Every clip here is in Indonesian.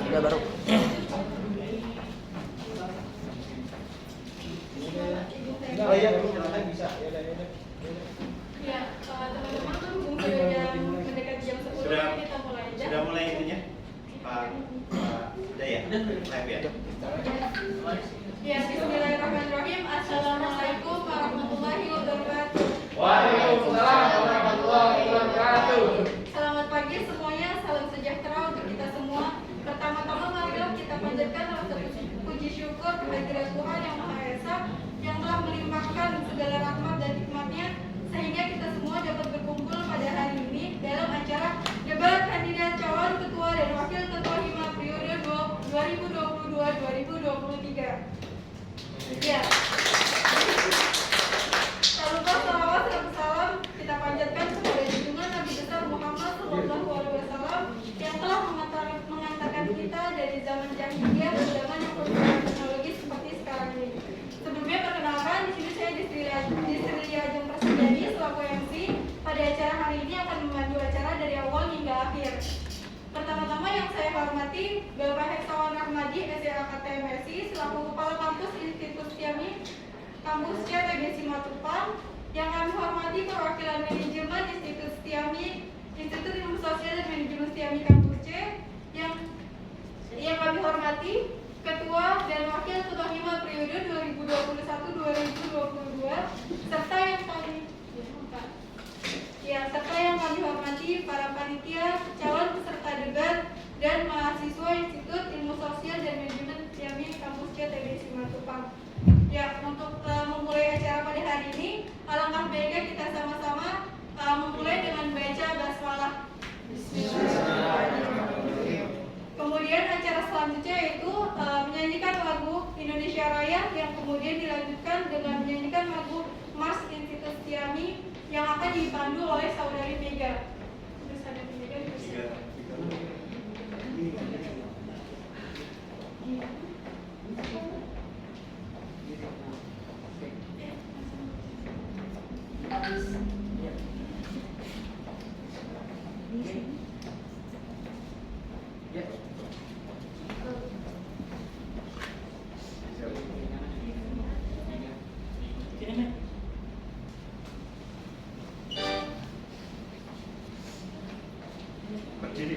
Udah baru. Oh iya, silakan bisa. Ya, teman-teman sudah mendekati jam 10 kita mulai aja. Sudah mulai itunya? Udah ya? Live ya? Ya, bismillahirrahmanirrahim. Assalamualaikum warahmatullahi wabarakatuh. Waalaikumsalam warahmatullahi wabarakatuh. Selamat pagi semuanya, salam sejahtera untuk kita semua. Pertama-tama marilah kita panjatkan rasa puji syukur kehadirat Tuhan Yang Maha Esa yang telah melimpahkan segala rahmat dan hikmatnya sehingga kita semua dapat berkumpul pada hari ini dalam acara debat kandidat calon ketua dan wakil ketua Hima periode 2022-2023. Ya. Tak lupa salawat dan salam kita panjatkan kepada junjungan Nabi besar Muhammad SAW yang telah mengantarkan kita dari zaman jahiliyah ke zaman yang teknologi seperti sekarang ini. Sebelumnya perkenalkan, di sini saya Distri Ajeng Prasedyani selaku MC pada acara hari ini akan memandu acara dari awal hingga akhir. Pertama-tama yang saya hormati Bapak Heksawan Rahmadi SEAKTMSI selaku Kepala Kampus Institut Stiami Kampus CTB Simatupang. Yang kami hormati perwakilan manajemen Institut Stiami Institut Ilmu Sosial dan Manajemen Stiami Kampus C. Yang kami hormati Ketua dan Wakil Ketua Hima periode 2021-2022 serta yang kami hormati para panitia, calon peserta debat dan mahasiswa Institut Ilmu Sosial dan Manajemen Stiami Kampus CTB Simatupang. Ya, untuk memulai acara pada hari ini, alangkah baiknya kita sama-sama memulai dengan baca basmalah. Kemudian acara selanjutnya yaitu menyanyikan lagu Indonesia Raya yang kemudian dilanjutkan dengan menyanyikan lagu Mars Institut Stiami yang akan dipandu oleh Saudari Mega. Berdiri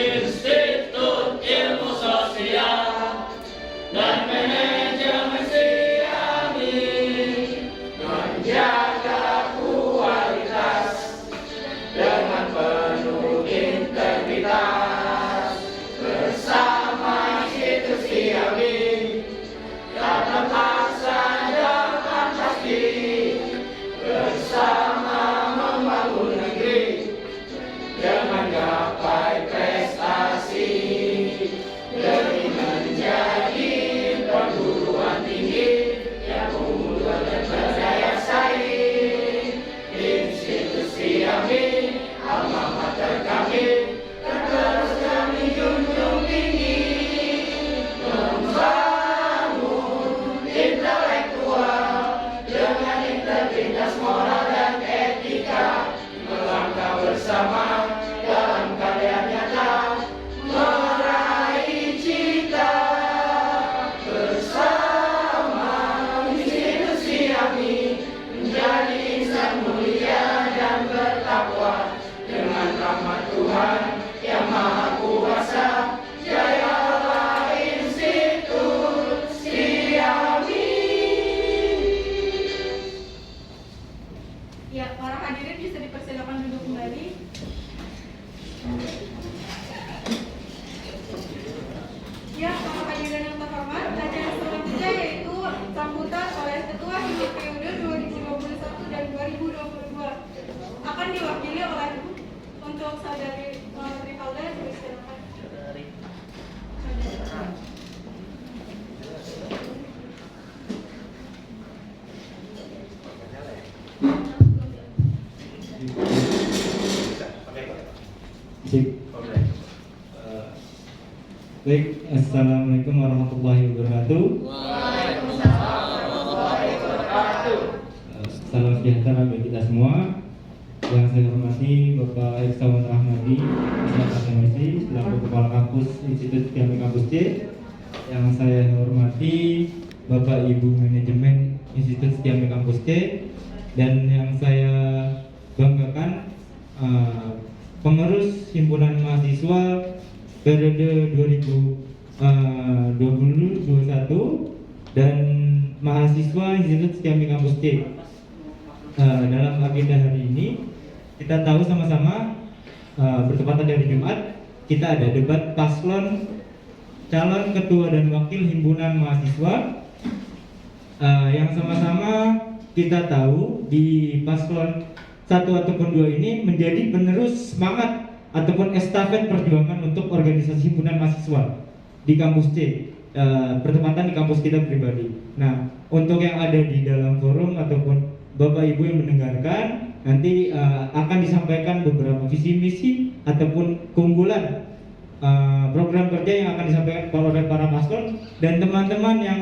Institut Ilmu Sosial dan Manajemen Siami menjaga kualitas dengan penuh integritas bersama institusi Siami dapat laksanakan pasti bersama membangun negeri dengan gapai prestasi demi menjadi perguruan tinggi yang unggul dan berdaya saing. Institusi Siami, alma mater kami, terus kami junjung tinggi, membangun intelektual dengan integritas moral dan etika, melangkah bersama dalam karya nyata, meraih cita bersama institusi Siami menjadi insan mulia dan bertakwa dengan rahmat Tuhan yang Maha Kuasa. Jayalah Institut Siami. Ya, para hadirin bisa dipersilakan duduk kembali. Ya, para hadirin yang terhormat, acara selanjutnya yaitu sambutan oleh Ketua Himpunan periode 2021 dan 2022 akan diwakili oleh untuk saudari Rifalda, silakan. Baik, assalamualaikum warahmatullahi wabarakatuh. Salam sejahtera bagi kita semua. Yang saya hormati Bapak Irsawan Rahmadi, Ketua Akademisi selaku Kepala Kampus Institut Siami Kampus C. Yang saya hormati Bapak Ibu Manajemen Institut Siami Kampus C. Dan yang saya banggakan pengurus himpunan mahasiswa periode 2021 dan mahasiswa Institut Siami Kampus C. Dalam agenda hari ini kita tahu sama-sama bertepatan dari Jumat kita ada debat paslon calon ketua dan wakil himpunan mahasiswa yang sama-sama kita tahu di paslon 1 ataupun 2 ini menjadi penerus semangat ataupun estafet perjuangan untuk organisasi himpunan mahasiswa di kampus C, bertepatan di kampus kita pribadi. Nah, untuk yang ada di dalam forum ataupun Bapak Ibu yang mendengarkan, nanti akan disampaikan beberapa visi misi ataupun keunggulan program kerja yang akan disampaikan oleh para paslon, dan teman-teman yang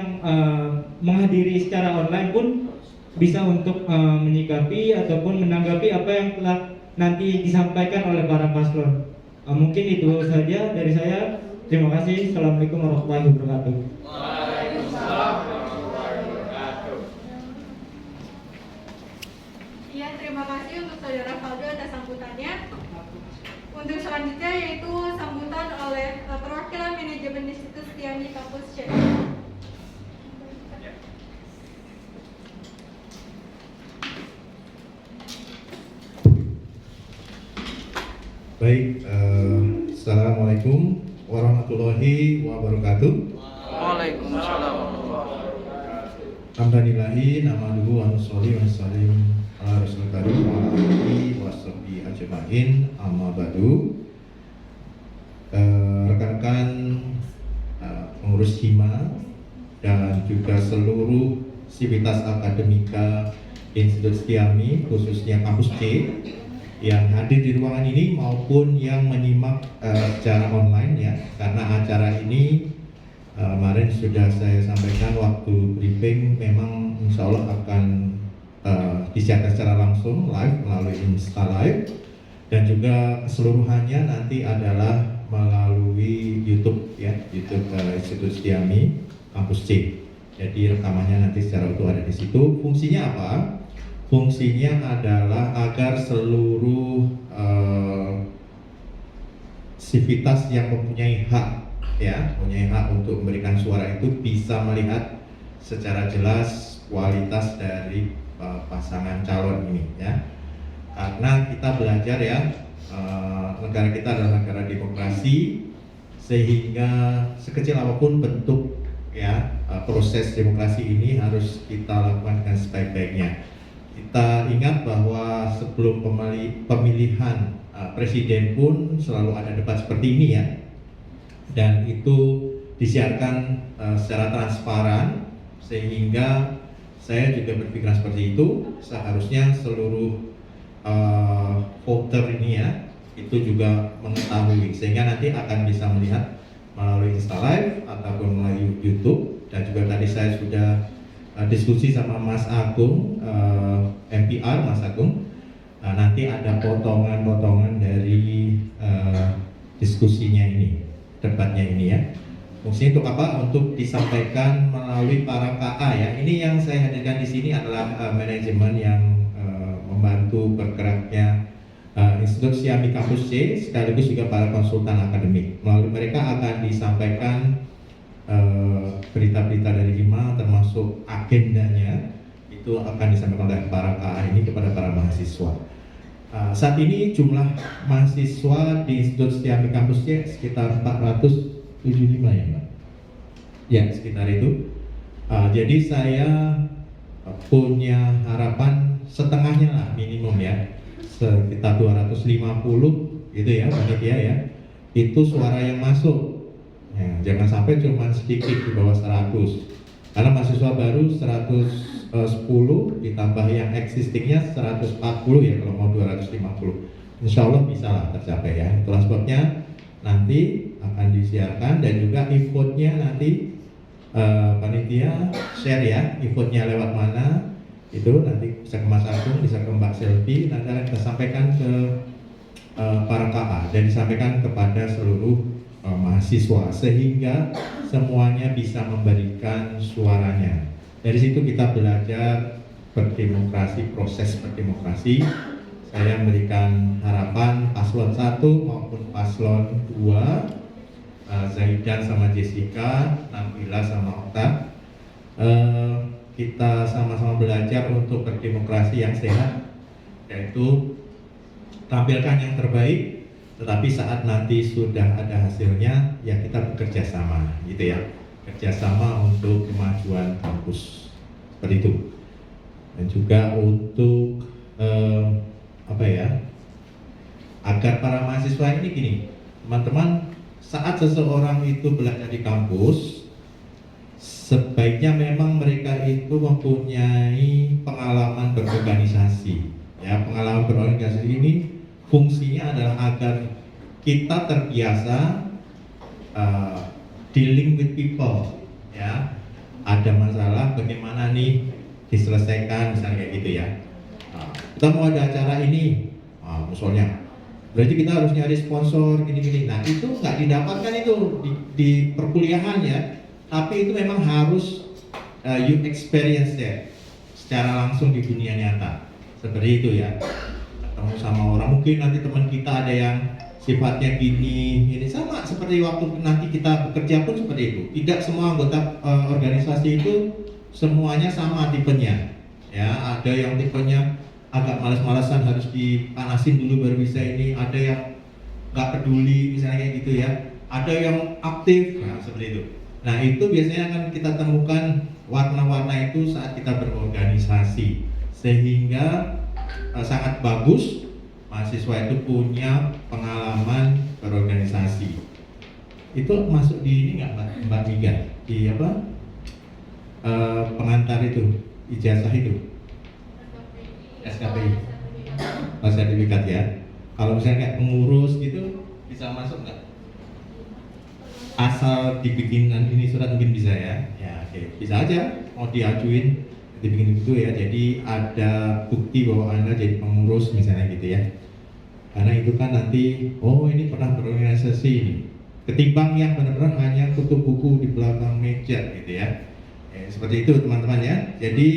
menghadiri secara online pun bisa untuk menyikapi ataupun menanggapi apa yang telah nanti disampaikan oleh para paslon. Mungkin itu saja dari saya. Terima kasih. Assalamualaikum warahmatullahi wabarakatuh. Waalaikumsalam warahmatullahi wabarakatuh. Ya, terima kasih untuk saudara Faldo atas sambutannya. Untuk selanjutnya yaitu sambutan oleh perwakilan manajemen Institut Siami Kampus C. Baik, Assalamualaikum warahmatullahi wabarakatuh. Waalaikumsalam. Alhamdulillahi namaduhu wa nusolli wa nusallim ala rasulil karim wa ala alihi wa sahbihi ajma'in, amma ba'du. Rekan-rekan pengurus Hima dan juga seluruh sivitas akademika Institut Siami, khususnya kampus C yang hadir di ruangan ini maupun yang menyimak secara online ya, karena acara ini kemarin sudah saya sampaikan waktu briefing, memang insya Allah akan disiarkan secara langsung live melalui Insta Live, dan juga keseluruhannya nanti adalah melalui YouTube ya, YouTube Institut Siami Kampus C. Jadi rekamannya nanti secara utuh ada di situ. Fungsinya apa? Fungsinya adalah agar seluruh sivitas yang mempunyai hak, ya, mempunyai hak untuk memberikan suara itu bisa melihat secara jelas kualitas dari pasangan calon ini, ya. Karena kita belajar ya, negara kita adalah negara demokrasi, sehingga sekecil apapun bentuk ya proses demokrasi ini harus kita lakukan dengan sebaik-baiknya. Kita ingat bahwa sebelum pemilihan presiden pun selalu ada debat seperti ini ya, dan itu disiarkan secara transparan, sehingga saya juga berpikiran seperti itu. Seharusnya seluruh voter ini ya itu juga mengetahui, sehingga nanti akan bisa melihat melalui Insta Live ataupun melalui YouTube. Dan juga tadi saya sudah diskusi sama Mas Agung, MPR Mas Agung. Nanti ada potongan-potongan dari diskusinya ini, debatnya ini ya. Fungsinya untuk apa? Untuk disampaikan melalui para KA ya. Ini yang saya hadirkan di sini adalah manajemen yang membantu bergeraknya Institut Siami Kampus C, sekaligus juga para konsultan akademik. Melalui mereka akan disampaikan berita-berita dari HIMA, termasuk agendanya itu akan disampaikan oleh para KA ini kepada para mahasiswa. Saat ini jumlah mahasiswa di Institut Siami Kampus C sekitar 475 ya Mbak? Ya, sekitar itu. Jadi saya punya harapan setengahnya lah minimum ya, sekitar 250 gitu ya panitia ya, itu suara yang masuk ya, jangan sampai cuma sedikit di bawah 100, karena mahasiswa baru 110 ditambah yang existingnya 140 ya, kalau mau 250 insya Allah bisa lah tercapai ya. Itulah sebabnya nanti akan disiarkan, dan juga infonya nanti panitia share ya, infonya lewat mana itu nanti bisa ke Mas Agung, bisa ke Mbak Selvi, nanti akan kita sampaikan ke para KA dan disampaikan kepada seluruh mahasiswa, sehingga semuanya bisa memberikan suaranya. Dari situ kita belajar berdemokrasi, proses berdemokrasi. Saya memberikan harapan paslon 1 maupun paslon 2, Zaidan sama Jessica, Nabila sama Okta, kita sama-sama belajar untuk berdemokrasi yang sehat, yaitu tampilkan yang terbaik, tetapi saat nanti sudah ada hasilnya ya kita bekerja sama gitu ya, kerjasama untuk kemajuan kampus seperti itu. Dan juga untuk apa ya, agar para mahasiswa ini gini teman-teman, saat seseorang itu belajar di kampus, sebaiknya memang mereka itu mempunyai pengalaman berorganisasi. Ya, pengalaman berorganisasi ini fungsinya adalah agar kita terbiasa dealing with people. Ya, ada masalah bagaimana nih diselesaikan, misalnya kayak gitu ya. Kita mau ada acara ini, misalnya, berarti kita harus nyari sponsor gini-gini. Nah itu nggak didapatkan itu di perkuliahan ya. Tapi itu memang harus you experience that secara langsung di dunia nyata, seperti itu ya. Ketemu sama orang, mungkin nanti teman kita ada yang sifatnya gini sama seperti waktu nanti kita bekerja pun seperti itu. Tidak semua anggota organisasi itu semuanya sama tipenya ya. Ada yang tipenya agak malas-malasan, harus dipanasin dulu baru bisa ini. Ada yang nggak peduli misalnya kayak gitu ya. Ada yang aktif, nah seperti itu. Nah itu biasanya akan kita temukan warna-warna itu saat kita berorganisasi, sehingga sangat bagus mahasiswa itu punya pengalaman berorganisasi. Itu masuk di ini nggak Mbak Miga, di apa pengantar itu, ijazah itu, SKPI, sertifikat ya. Kalau misalnya kayak pengurus gitu bisa masuk nggak? Asal dibikinan ini surat mungkin bisa ya. Ya oke, bisa aja mau diajuin dibikin gitu ya. Jadi ada bukti bahwa Anda jadi pengurus misalnya gitu ya. Karena itu kan nanti ini pernah berorganisasi ini. Ketimbang yang benar-benar hanya tutup buku di belakang meja gitu ya. Seperti itu teman-teman ya. Jadi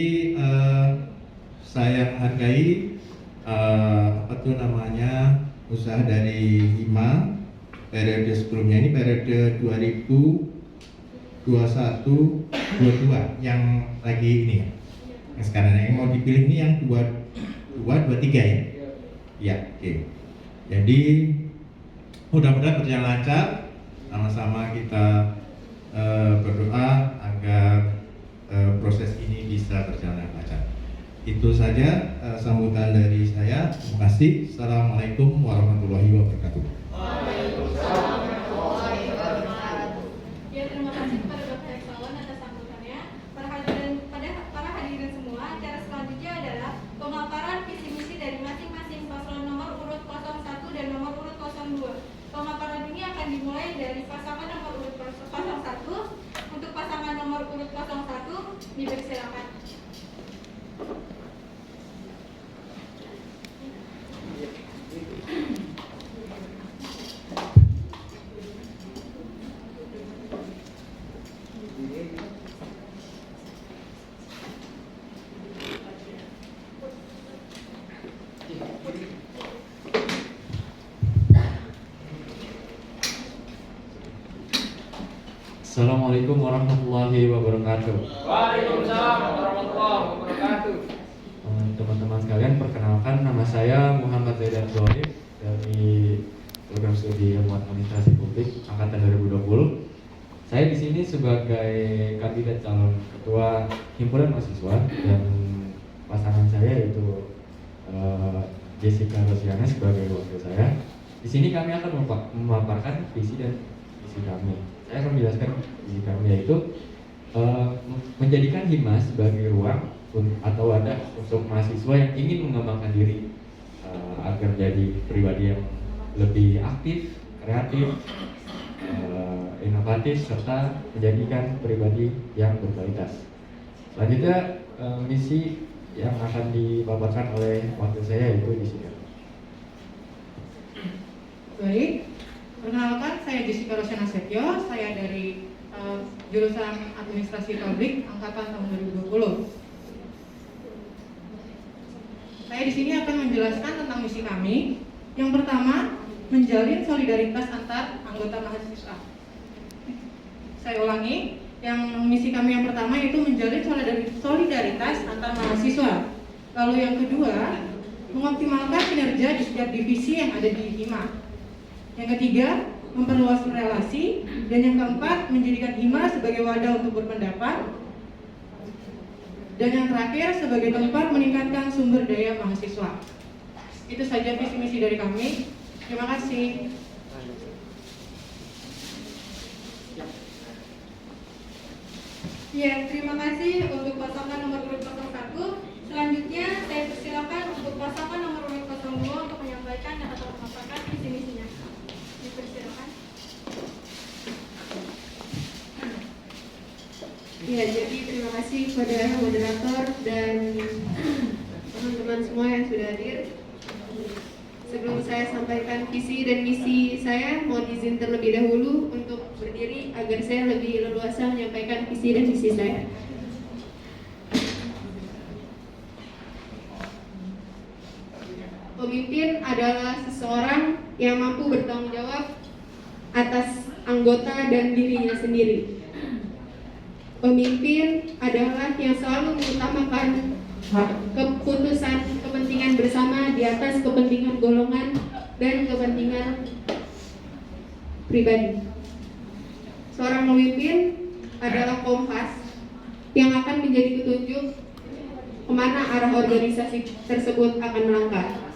saya menghargai apa tuh namanya usaha dari HIMA periode sebelumnya ini periode 2021-22 yang lagi ini ya. Yang sekarang yang mau dipilih ini yang 22-23 ya. Ya, oke. Jadi mudah-mudahan berjalan lancar. Sama-sama kita berdoa agar proses ini bisa berjalan lancar. Itu saja sambutan dari saya. Terima kasih. Assalamualaikum warahmatullahi wabarakatuh. Ya, terima kasih kepada Bapak Eksalon atas sambutannya. Para hadirin semua, acara selanjutnya adalah pemaparan visi misi dari masing-masing paslon nomor urut 01 dan nomor urut 02. Pemaparan ini akan dimulai dari pasangan nomor urut 01. Untuk pasangan nomor urut 01, dipersilakan. Assalamualaikum warahmatullahi wabarakatuh. Waalaikumsalam warahmatullahi wabarakatuh. Teman-teman sekalian, perkenalkan nama saya Muhammad Zaidan Zohib dari program studi ilmu administrasi publik angkatan 2020. Saya di sini sebagai kandidat calon ketua himpunan mahasiswa dan pasangan saya yaitu Jessica Rosiana sebagai wakil saya. Di sini kami akan memaparkan visi dan misi kami. Saya akan menjelaskan visi kami yaitu menjadikan Himas sebagai ruang atau wadah untuk mahasiswa yang ingin mengembangkan diri agar menjadi pribadi yang lebih aktif, kreatif, inovatif, serta menjadikan pribadi yang berkualitas. Selanjutnya misi yang akan dipaparkan oleh wakil saya yaitu di sini. Baik, perkenalkan saya Jessica Rosiana Setio, saya dari jurusan Administrasi Publik angkatan tahun 2020. Saya di sini akan menjelaskan tentang misi kami. Yang pertama, menjalin solidaritas antar anggota mahasiswa. Saya ulangi, yang misi kami yang pertama yaitu menjalin solidaritas antar mahasiswa. Lalu yang kedua, mengoptimalkan kinerja di setiap divisi yang ada di HIMA. Yang ketiga, memperluas relasi. Dan yang keempat, menjadikan HIMA sebagai wadah untuk berpendapat. Dan yang terakhir, sebagai tempat meningkatkan sumber daya mahasiswa. Itu saja visi misi dari kami. Terima kasih. Ya, terima kasih untuk pasangan nomor urut 01. Selanjutnya saya persilakan untuk pasangan nomor urut 02 untuk menyampaikan atau memaparkan visi misinya. Dipersilakan. Ya, jadi terima kasih kepada moderator dan teman-teman semua yang sudah hadir. Sebelum saya sampaikan visi dan misi saya, mohon izin terlebih dahulu untuk berdiri agar saya lebih leluasa menyampaikan visi dan misi saya. Pemimpin adalah seseorang yang mampu bertanggung jawab atas anggota dan dirinya sendiri. Pemimpin adalah yang selalu mengutamakan keputusan kepentingan bersama di atas kepentingan golongan dan kepentingan pribadi. Seorang pemimpin adalah kompas yang akan menjadi petunjuk kemana arah organisasi tersebut akan melangkah.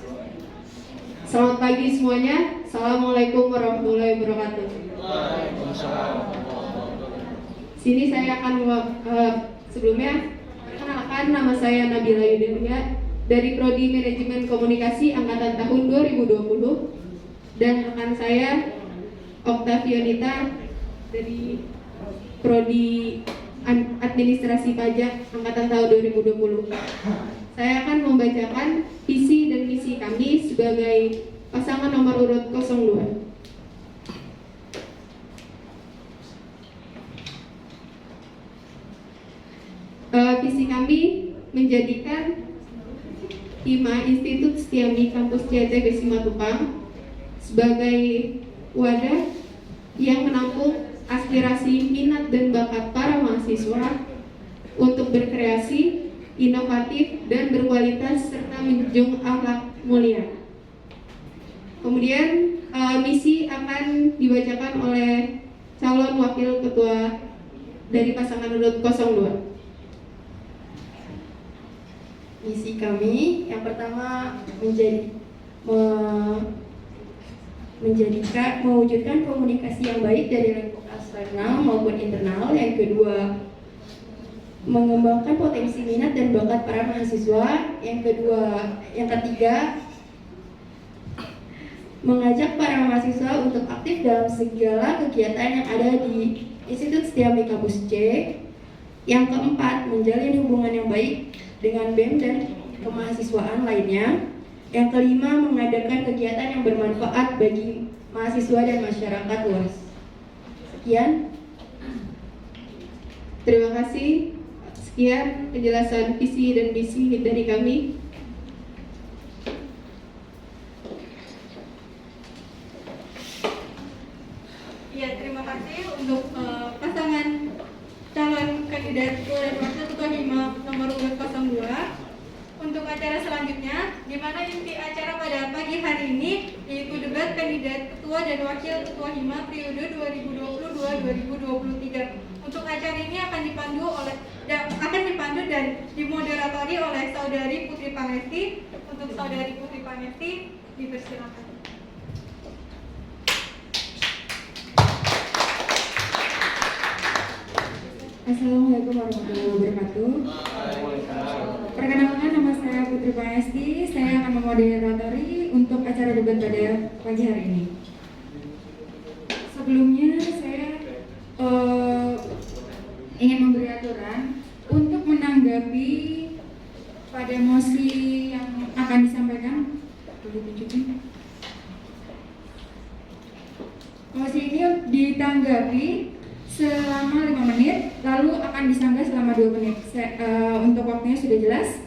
Selamat pagi semuanya. Assalamualaikum warahmatullahi wabarakatuh. Sini saya akan sebelumnya perkenalkan, nama saya Nabila Yudelia dari Prodi Manajemen Komunikasi angkatan tahun 2020 dan rekan saya Oktavionita dari Prodi Administrasi Pajak angkatan tahun 2020. Saya akan membacakan visi dan misi kami sebagai pasangan nomor urut 02. Visi kami menjadikan HIMA Institut Setiami Kampus CTB Simatupang sebagai wadah yang menampung aspirasi, minat, dan bakat para mahasiswa untuk berkreasi, inovatif, dan berkualitas serta menjunjung akhlak mulia. Kemudian misi akan dibacakan oleh calon wakil ketua dari pasangan urut 02. Misi kami yang pertama mewujudkan komunikasi yang baik dari lingkup eksternal maupun internal. Yang kedua, mengembangkan potensi minat dan bakat para mahasiswa. Yang ketiga, mengajak para mahasiswa untuk aktif dalam segala kegiatan yang ada di Institut Setiami Kampus C. Yang keempat, menjalin hubungan yang baik dengan BEM dan kemahasiswaan lainnya. Yang kelima, mengadakan kegiatan yang bermanfaat bagi mahasiswa dan masyarakat luas. Sekian. Terima kasih. Sekian penjelasan visi dan misi dari kami. Ya, terima kasih untuk pasangan calon kandidat ketua dan wakil ketua HIMA nomor urut 02. Untuk acara selanjutnya, di mana inti acara pada pagi hari ini yaitu debat kandidat ketua dan wakil ketua HIMA periode 2022-2023. Untuk acara ini akan dipandu dan dimoderatori oleh Saudari Putri Pangesti. Untuk Saudari Putri Pangesti, dipersilakan. Assalamualaikum warahmatullahi wabarakatuh. Perkenalkan, nama saya Putri Pangesti. Saya akan memoderatori untuk acara debat pada pagi hari ini. Sebelumnya saya ingin memberi aturan untuk menanggapi pada mosi yang akan disampaikan. Mosi ini ditanggapi selama 5 menit, lalu akan disanggah selama 2 menit. Untuk waktunya sudah jelas.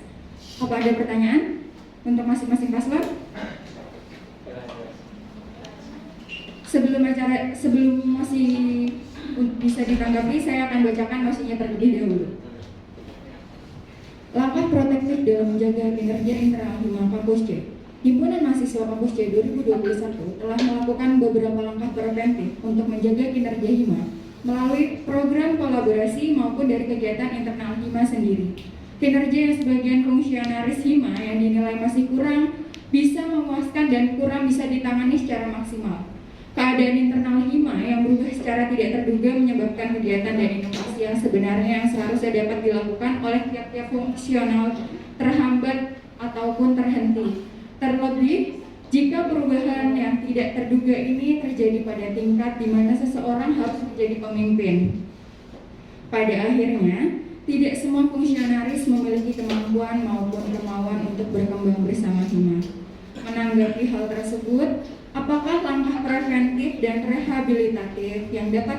Apa ada pertanyaan untuk masing-masing paslon? Sebelum mosi bisa ditanggapi, saya akan bacakan mosinya terlebih dahulu. Langkah protektif dalam menjaga kinerja internal HIMA Kampus C. Himpunan Mahasiswa Kampus C 2021 telah melakukan beberapa langkah preventif untuk menjaga kinerja HIMA melalui program kolaborasi maupun dari kegiatan internal HIMA sendiri. Kinerja yang sebagian fungsionaris HIMA yang dinilai masih kurang bisa memuaskan dan kurang bisa ditangani secara maksimal. Keadaan internal HIMA yang berubah secara tidak terduga menyebabkan kegiatan dan inovasi yang sebenarnya yang seharusnya dapat dilakukan oleh tiap-tiap fungsional terhambat ataupun terhenti. Terlebih, jika perubahan yang tidak terduga ini terjadi pada tingkat di mana seseorang harus menjadi pemimpin. Pada akhirnya, tidak semua fungsionaris memiliki kemampuan maupun kemauan untuk berkembang bersama HIMA. Menanggapi hal tersebut, apakah langkah preventif dan rehabilitatif yang dapat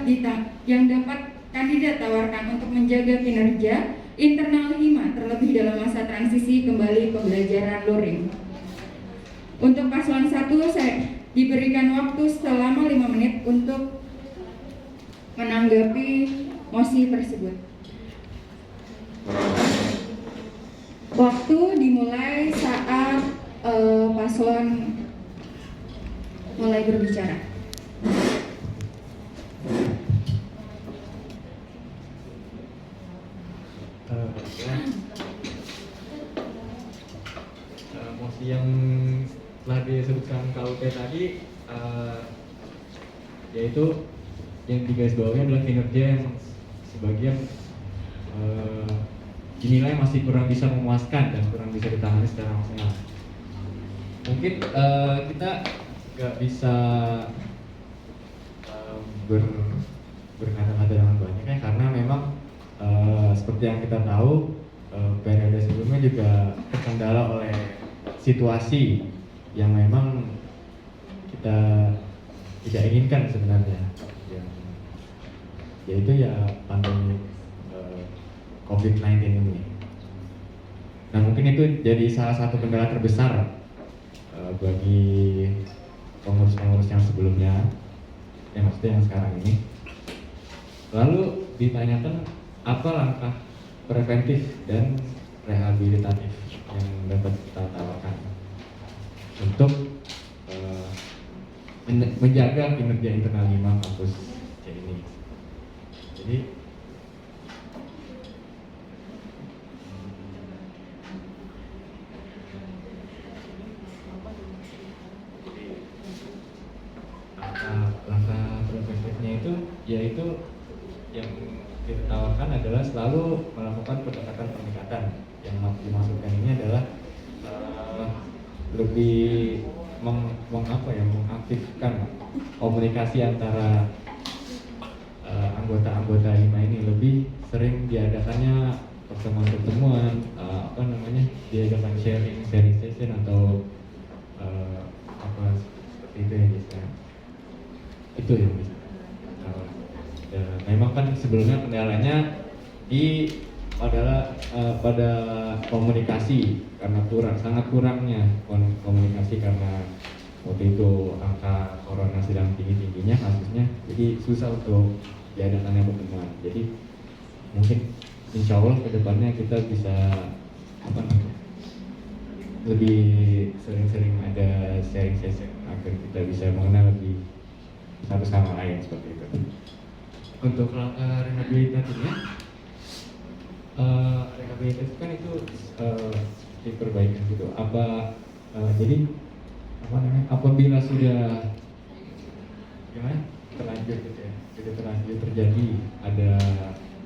kandidat tawarkan untuk menjaga kinerja internal HIMA terlebih dalam masa transisi kembali pembelajaran luring? Untuk paslon 1, saya diberikan waktu selama 5 menit untuk menanggapi mosi tersebut. Waktu dimulai saat paslon mulai berbicara. Mosi yang telah disebutkan KUP tadi, yaitu yang digarisbawahi adalah kinerja yang sebagian dinilai masih kurang bisa memuaskan dan kurang bisa ditangani secara maksimal. Mungkin kita nggak bisa berkata-kata dengan banyak ya, karena memang seperti yang kita tahu periode sebelumnya juga terkendala oleh situasi yang memang kita tidak inginkan sebenarnya, yaitu ya pandemi COVID-19 ini. Nah, mungkin itu jadi salah satu kendala terbesar bagi pengurus-pengurus yang sebelumnya. ya maksudnya yang sekarang ini. Lalu ditanyakan apa langkah preventif dan rehabilitatif yang dapat kita tawarkan untuk menjaga kinerja internal HIMA kampus C ini. Jadi langkah preventifnya itu yaitu yang kita tawarkan adalah selalu melakukan pendekatan yang dimaksudkan ini adalah lebih mengaktifkan komunikasi antara anggota-anggota HIMA ini, lebih sering diadakannya pertemuan-pertemuan, diadakan sharing session atau seperti itu ya bisa. Itu yang bisa. Memang kan sebelumnya kendalanya pada komunikasi, karena sangat kurangnya komunikasi karena waktu itu angka corona sedang tingginya kasusnya, jadi susah untuk diadakannya pertemuan. Jadi mungkin insya Allah kedepannya kita bisa lebih sering-sering ada sharing session agar kita bisa mengenal lebih satu sama lain seperti itu. Untuk langkah rehabilitatifnya, rehabilitatif kan itu diperbaikan gitu. Jadi apabila sudah terlanjur gitu ya, sudah terlanjur terjadi ada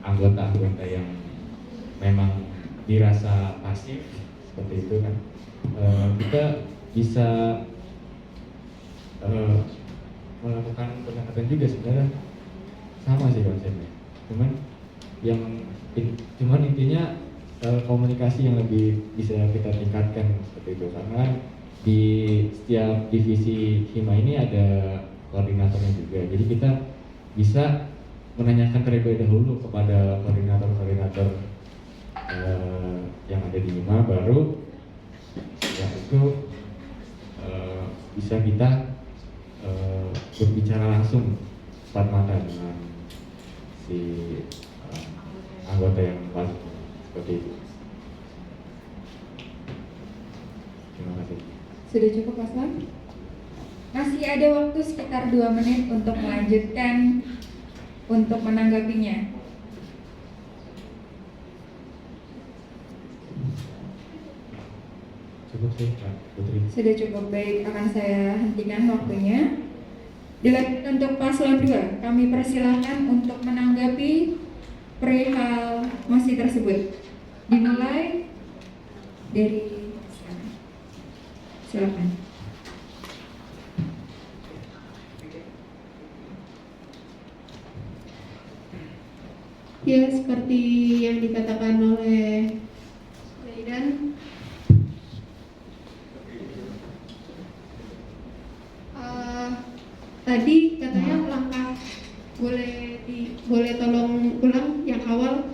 anggota-anggota yang memang dirasa pasif seperti itu kan, kita bisa melakukan pendekatan juga sebenarnya sama sih konsepnya, cuman intinya komunikasi yang lebih bisa kita tingkatkan seperti itu, karena di setiap divisi HIMA ini ada koordinatornya juga, jadi kita bisa menanyakan terlebih dahulu kepada koordinator yang ada di HIMA, baru yang itu bisa kita berbicara langsung empat mata dengan si anggota yang masuk seperti itu. Terima kasih. Sudah cukup Paslon? Masih ada waktu sekitar 2 menit untuk melanjutkan untuk menanggapinya. Cukup sih Kak Putri. Sudah cukup, baik, akan saya hentikan waktunya. Dilanjut untuk paslon 2, kami persilahkan untuk menanggapi perihal mosi tersebut. Dimulai dari sana. Silakan. Ya, seperti yang dikatakan oleh Zaidan, tadi katanya langkah boleh tolong ulang yang awal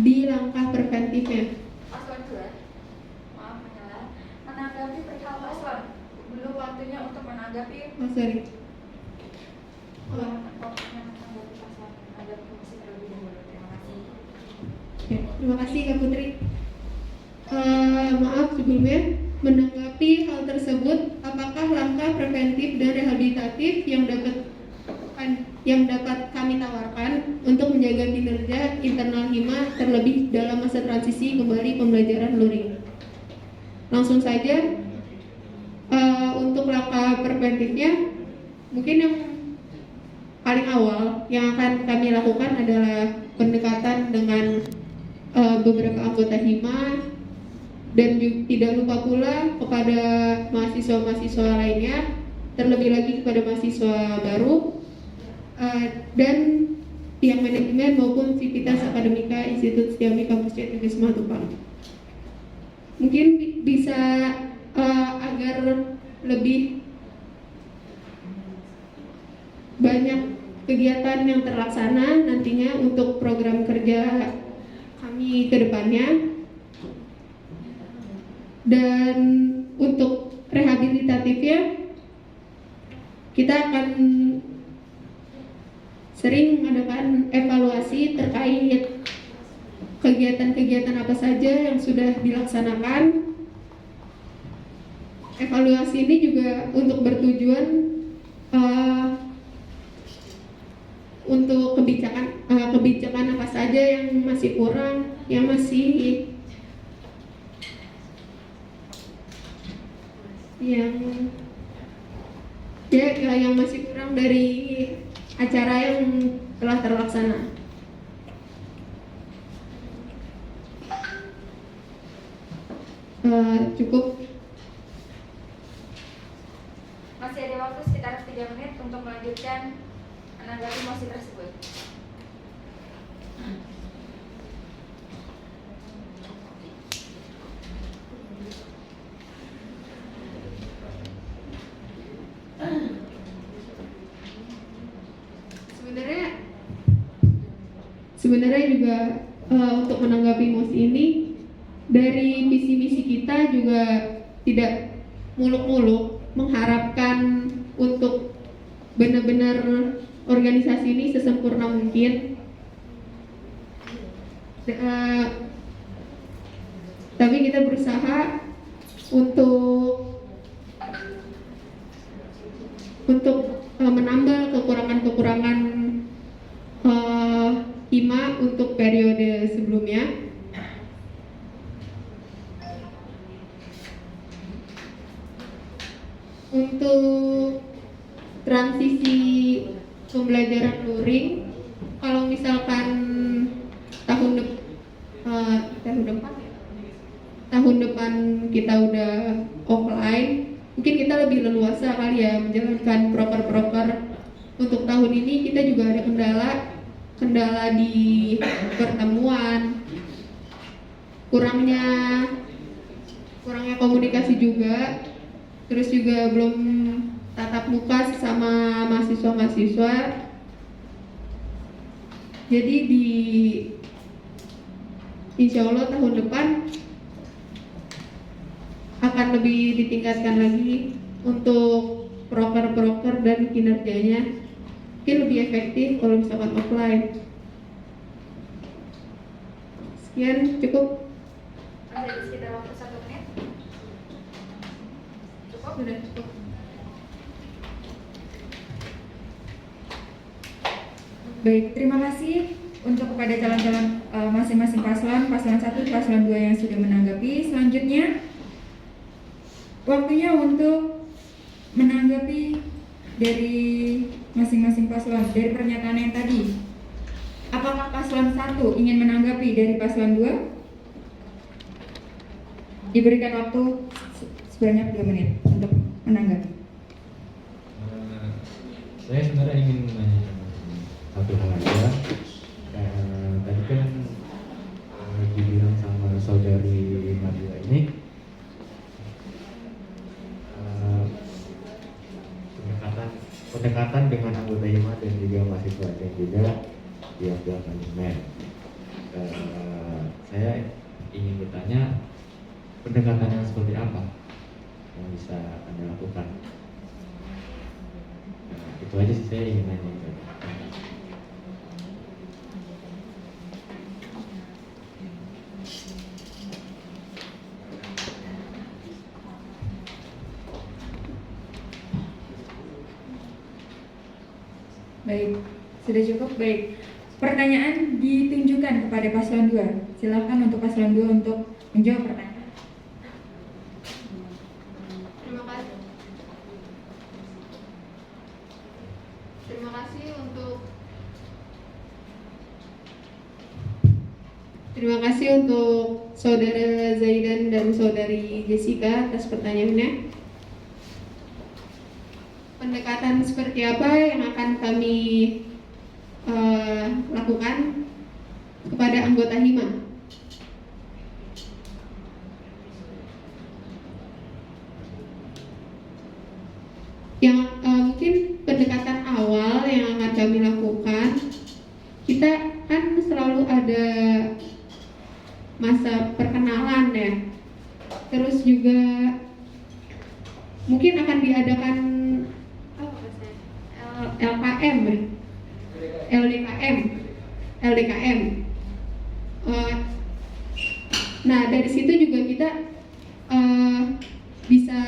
di langkah preventifnya. Paslon 2, maaf menanggapi perihal paslon. Belum waktunya untuk menanggapi. Oh, sorry. Terima kasih Kak Putri. Maaf sebelumnya, menanggapi hal tersebut, apakah langkah preventif dan rehabilitatif yang dapat kami tawarkan untuk menjaga kinerja internal HIMA terlebih dalam masa transisi kembali pembelajaran luring? Langsung saja, untuk langkah preventifnya, mungkin yang paling awal yang akan kami lakukan adalah pendekatan dengan beberapa anggota HIMA, dan juga tidak lupa pula kepada mahasiswa-mahasiswa lainnya, terlebih lagi kepada mahasiswa baru dan pihak manajemen maupun Sivitas Akademika Institut Setiami Kampus C Wisma Tupang. Mungkin bisa agar lebih banyak kegiatan yang terlaksana nantinya untuk program kerja kami ke depannya. Dan untuk rehabilitatifnya, kita akan sering mengadakan evaluasi terkait kegiatan-kegiatan apa saja yang sudah dilaksanakan. Evaluasi ini juga untuk bertujuan untuk kebijakan apa saja yang masih kurang, yang masih yang masih kurang dari acara yang telah terlaksana. Cukup. Masih ada waktu sekitar 3 menit untuk melanjutkan menanggapi mosi tersebut. Sebenarnya juga untuk menanggapi mosi ini, dari visi misi kita juga tidak muluk-muluk mengharapkan untuk benar-benar organisasi ini sesempurna mungkin. Tapi kita berusaha untuk menambah kekurangan-kekurangan HIMA untuk periode sebelumnya. Untuk transisi pembelajaran luring, kalau misalkan tahun depan kita udah offline, mungkin kita lebih leluasa kali ya menjalankan proker-proker. Untuk tahun ini kita juga ada kendala di pertemuan, kurangnya komunikasi juga, terus juga belum tatap muka sesama mahasiswa-mahasiswa. Jadi insya Allah tahun depan akan lebih ditingkatkan lagi untuk proker-proker dan kinerjanya, mungkin lebih efektif kalau misalkan offline. Sekian, cukup. Masih ada sekitar waktu 1 menit. Cukup? Sudah cukup. Baik, terima kasih untuk kepada calon-calon masing-masing paslon 1, paslon 2 yang sudah menanggapi. Selanjutnya, waktunya untuk menanggapi dari masing-masing paslon dari pernyataan yang tadi. Apakah paslon 1 ingin menanggapi dari paslon 2? Diberikan waktu sebanyak 2 menit untuk menanggapi. Saya sebenarnya ingin menanyakan satu hal aja. Tadi kan dibilang sama saudari Madila ini pendekatan dengan anggota HIMA dan juga mahasiswa dan juga pihak-pihak manajemen. Saya ingin bertanya, pendekatan yang seperti apa yang bisa Anda lakukan? Itu aja sih saya ingin nanya. Baik, sudah cukup. Baik, pertanyaan ditunjukkan kepada paslon 2. Silakan untuk paslon 2 untuk menjawab pertanyaan. Terima kasih. Terima kasih untuk saudara Zaidan dan saudari Jessica atas pertanyaannya. Pendekatan seperti apa yang akan kami lakukan kepada anggota HIMA? Yang mungkin pendekatan awal yang akan kami lakukan, kita kan selalu ada masa perkenalan ya, terus juga mungkin akan diadakan LDKM. Nah, dari situ juga kita bisa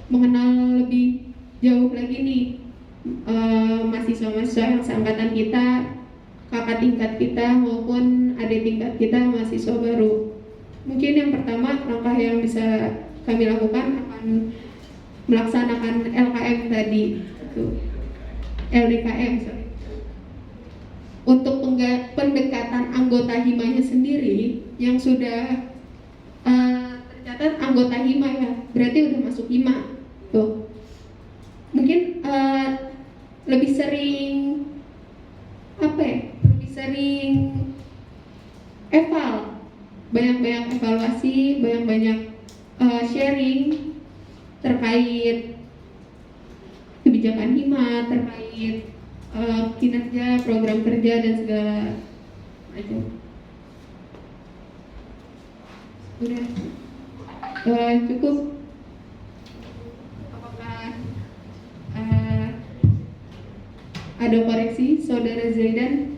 mengenal lebih jauh lagi nih mahasiswa-mahasiswa yang seangkatan kita, kakak tingkat kita maupun adik tingkat kita mahasiswa baru. Mungkin yang pertama langkah yang bisa kami lakukan akan melaksanakan LKM tadi, LDKM. Untuk pendekatan anggota himanya sendiri yang sudah tercatat anggota hima ya, berarti udah masuk hima tuh. Mungkin lebih sering lebih sering banyak-banyak evaluasi, banyak-banyak sharing terkait kebijakan hima, terkait kinerja, program kerja dan segala macam. Udah cukup. Apakah ada koreksi, Saudara Zaidan?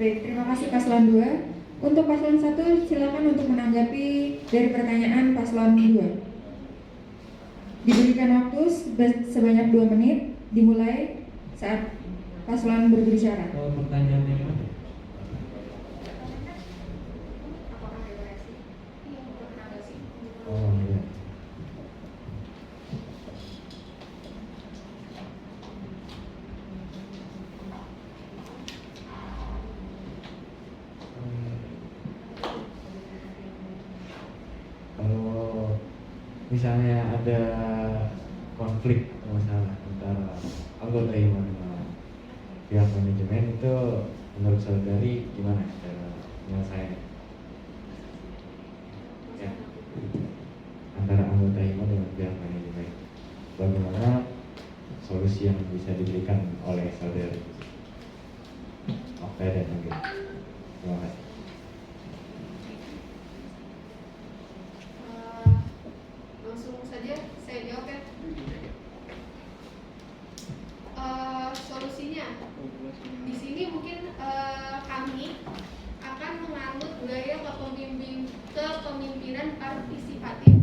Baik, terima kasih Paslon 2. Untuk Paslon 1, silakan untuk menanggapi dari pertanyaan Paslon 2. Diberikan waktu sebanyak 2 menit, dimulai saat Paslon berbicara. Pertanyaan yang mana? Oh iya. Kalau misalnya ada konflik masalah antara anggota hima dengan pihak manajemen, itu menurut saudari gimana cara menyelesaikannya? Ya, antara anggota hima dengan pihak manajemen, bagaimana solusi yang bisa diberikan oleh saudari? Oke, dan Angga. Terima kasih. Langsung saja saya jawab ya. Solusinya di sini mungkin kami akan menganut gaya kepemimpinan partisipatif,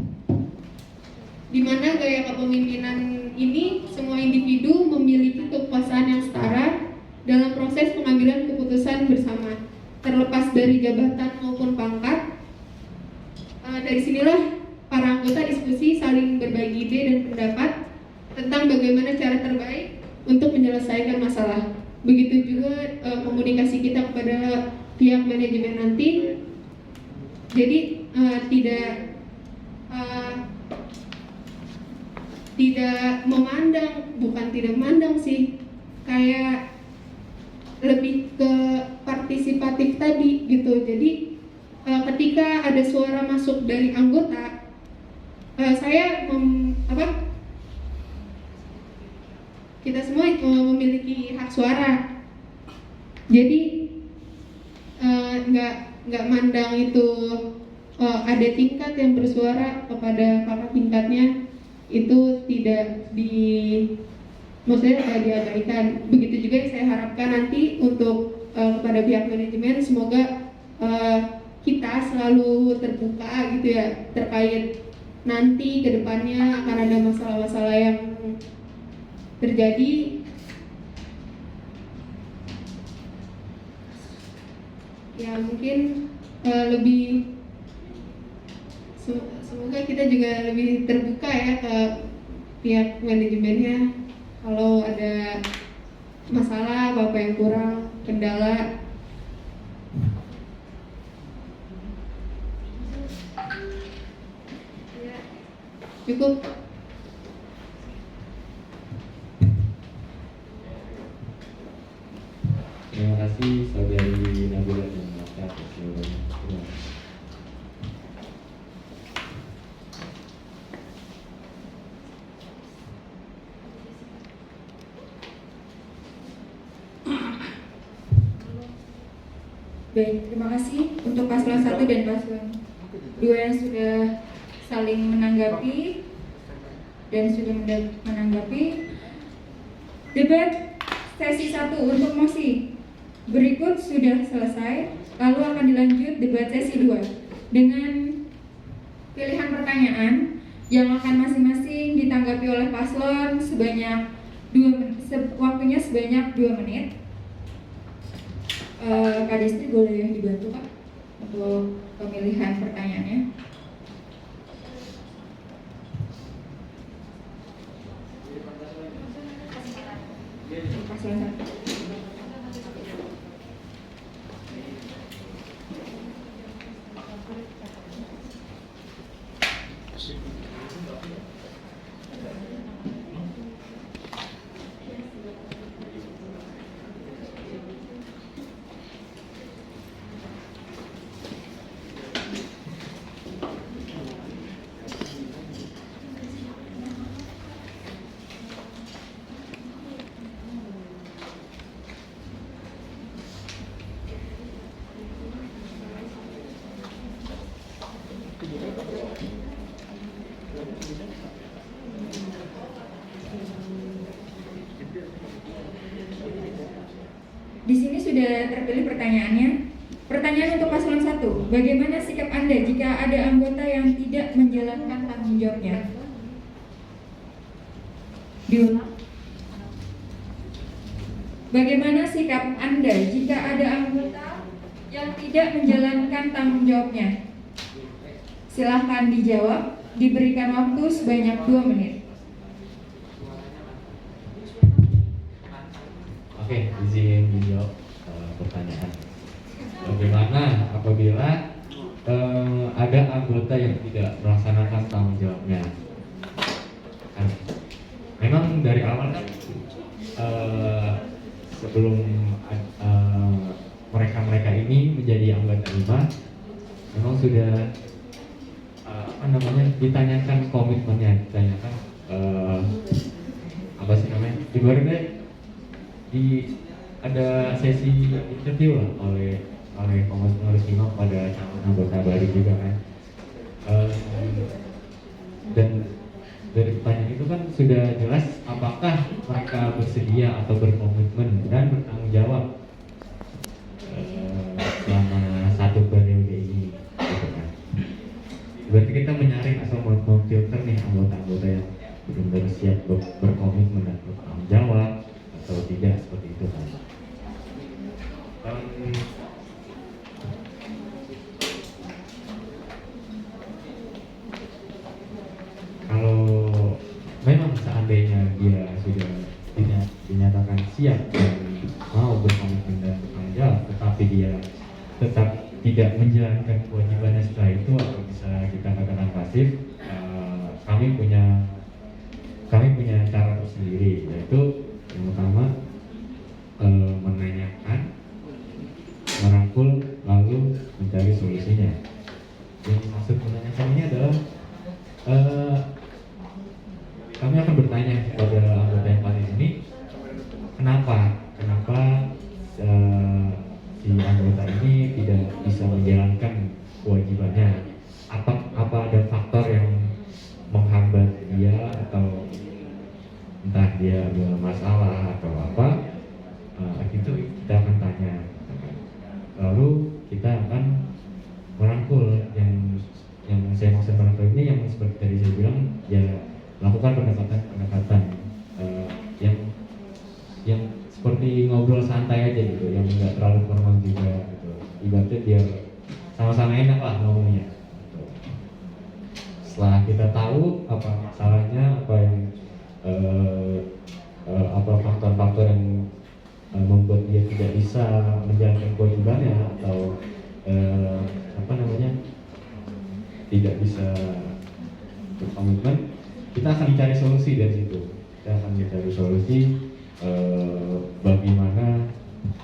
di mana gaya kepemimpinan ini semua individu memiliki kekuasaan yang setara dalam proses pengambilan keputusan bersama, terlepas dari jabatan maupun pangkat. Dari sinilah para anggota diskusi saling berbagi ide dan pendapat tentang bagaimana cara terbaik untuk menyelesaikan masalah. Begitu juga komunikasi kita kepada pihak manajemen nanti. Jadi bukan tidak memandang sih, kayak lebih ke partisipatif tadi gitu. Jadi ketika ada suara masuk dari anggota, kita semua memiliki hak suara. Jadi nggak mandang itu ada tingkat yang bersuara kepada kakak tingkatnya, itu tidak maksudnya diabaikan. Begitu juga yang saya harapkan nanti untuk kepada pihak manajemen, semoga kita selalu terbuka gitu ya, terkait nanti ke depannya akan ada masalah-masalah yang terjadi. Ya mungkin lebih semoga kita juga lebih terbuka ya ke pihak manajemennya. Kalau ada masalah, apa yang kurang, kendala, Cukup. Terima kasih Saudari Nabila dan Maka atas jawabannya. Terima kasih. Baik, terima kasih untuk paslon 1 dan paslon 2 yang sudah saling menanggapi dan sudah menanggapi. Debat sesi 1 untuk mosi berikut sudah selesai, lalu akan dilanjut debat sesi 2 dengan pilihan pertanyaan yang akan masing-masing ditanggapi oleh paslon sebanyak waktunya sebanyak 2 menit. Kak Destri boleh dibantu Kak untuk pemilihan pertanyaannya. Paslon 1. Di sini sudah terpilih pertanyaannya. Pertanyaan untuk paslon 1. Bagaimana sikap Anda jika ada anggota yang tidak menjalankan tanggung jawabnya? Diulang. Bagaimana sikap Anda jika ada anggota yang tidak menjalankan tanggung jawabnya? Silahkan dijawab. Diberikan waktu sebanyak 2 menit. Oke, izin menjawab pertanyaan. Bagaimana apabila ada anggota yang tidak melaksanakan tanggung jawabnya? Kan, memang dari awal kan sebelum mereka ini menjadi anggota IMA, memang sudah ditanyakan komitmennya, ditanyakan apa sih namanya? Ibaratnya ada sesi interview lah oleh pengurus IMA pada calon anggota baru juga kan. Dan dari pertanyaan itu kan sudah jelas apakah mereka bersedia atau berkomitmen dan bertanggung jawab selama 1 periode ini, gitu kan. Berarti kita menyaring atau memfilter nih anggota-anggota yang benar-benar siap berkomitmen dan bertanggung jawab atau tidak, seperti itu kan. Kalau memang seandainya dia sudah dinyatakan siap dan mau berkomitmen dan bertanggung jawab, tetapi dia tetap tidak menjalankan kewajibannya setelah itu, atau bisa kita katakan pasif, kami punya cara tersendiri, yaitu yang pertama menanyakan, merangkul, lalu mencari solusinya. Yang maksud menanyakan ini adalah kami akan bertanya kepada anggota yang pasif ini, kenapa si anggota ini tidak bisa menjalankan kewajibannya, apa ada faktor yang menghambat dia, atau entah dia ada masalah atau apa, itu kita akan tanya. Lalu kita akan merangkul. Yang saya maksud merangkul ini yang seperti tadi saya bilang, ya lakukan pendekatan yang seperti ngobrol santai aja gitu, yang nggak terlalu formal juga gitu. Ibaratnya biar sama-sama enak lah ngomongnya gitu. Setelah kita tahu apa masalahnya, apa yang apa faktor-faktor yang membuat dia tidak bisa menjalankan kewajibannya, atau tidak bisa berkomitmen, kita akan mencari solusi dari situ. Kita akan mencari solusi bagaimana.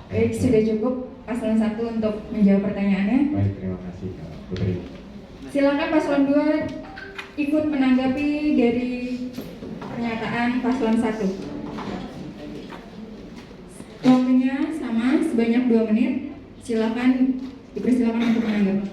Baik, sudah cukup paslon 1 untuk menjawab pertanyaannya. Baik, terima kasih Kak Putri. Silakan paslon 2 ikut menanggapi dari pernyataan paslon 1. Waktunya sama sebanyak 2 menit. Silakan, dipersilakan untuk menanggapi.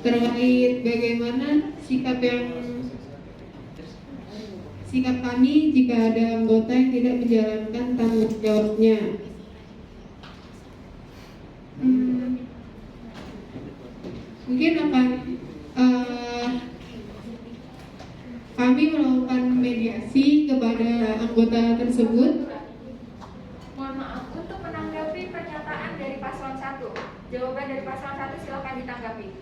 Terkait bagaimana sikap kami jika ada anggota yang tidak menjalankan tanggung jawabnya. Mungkin akan kami melakukan mediasi kepada anggota tersebut. Mohon maaf, untuk menanggapi pernyataan dari paslon 1, jawaban dari paslon 1 silakan ditanggapi.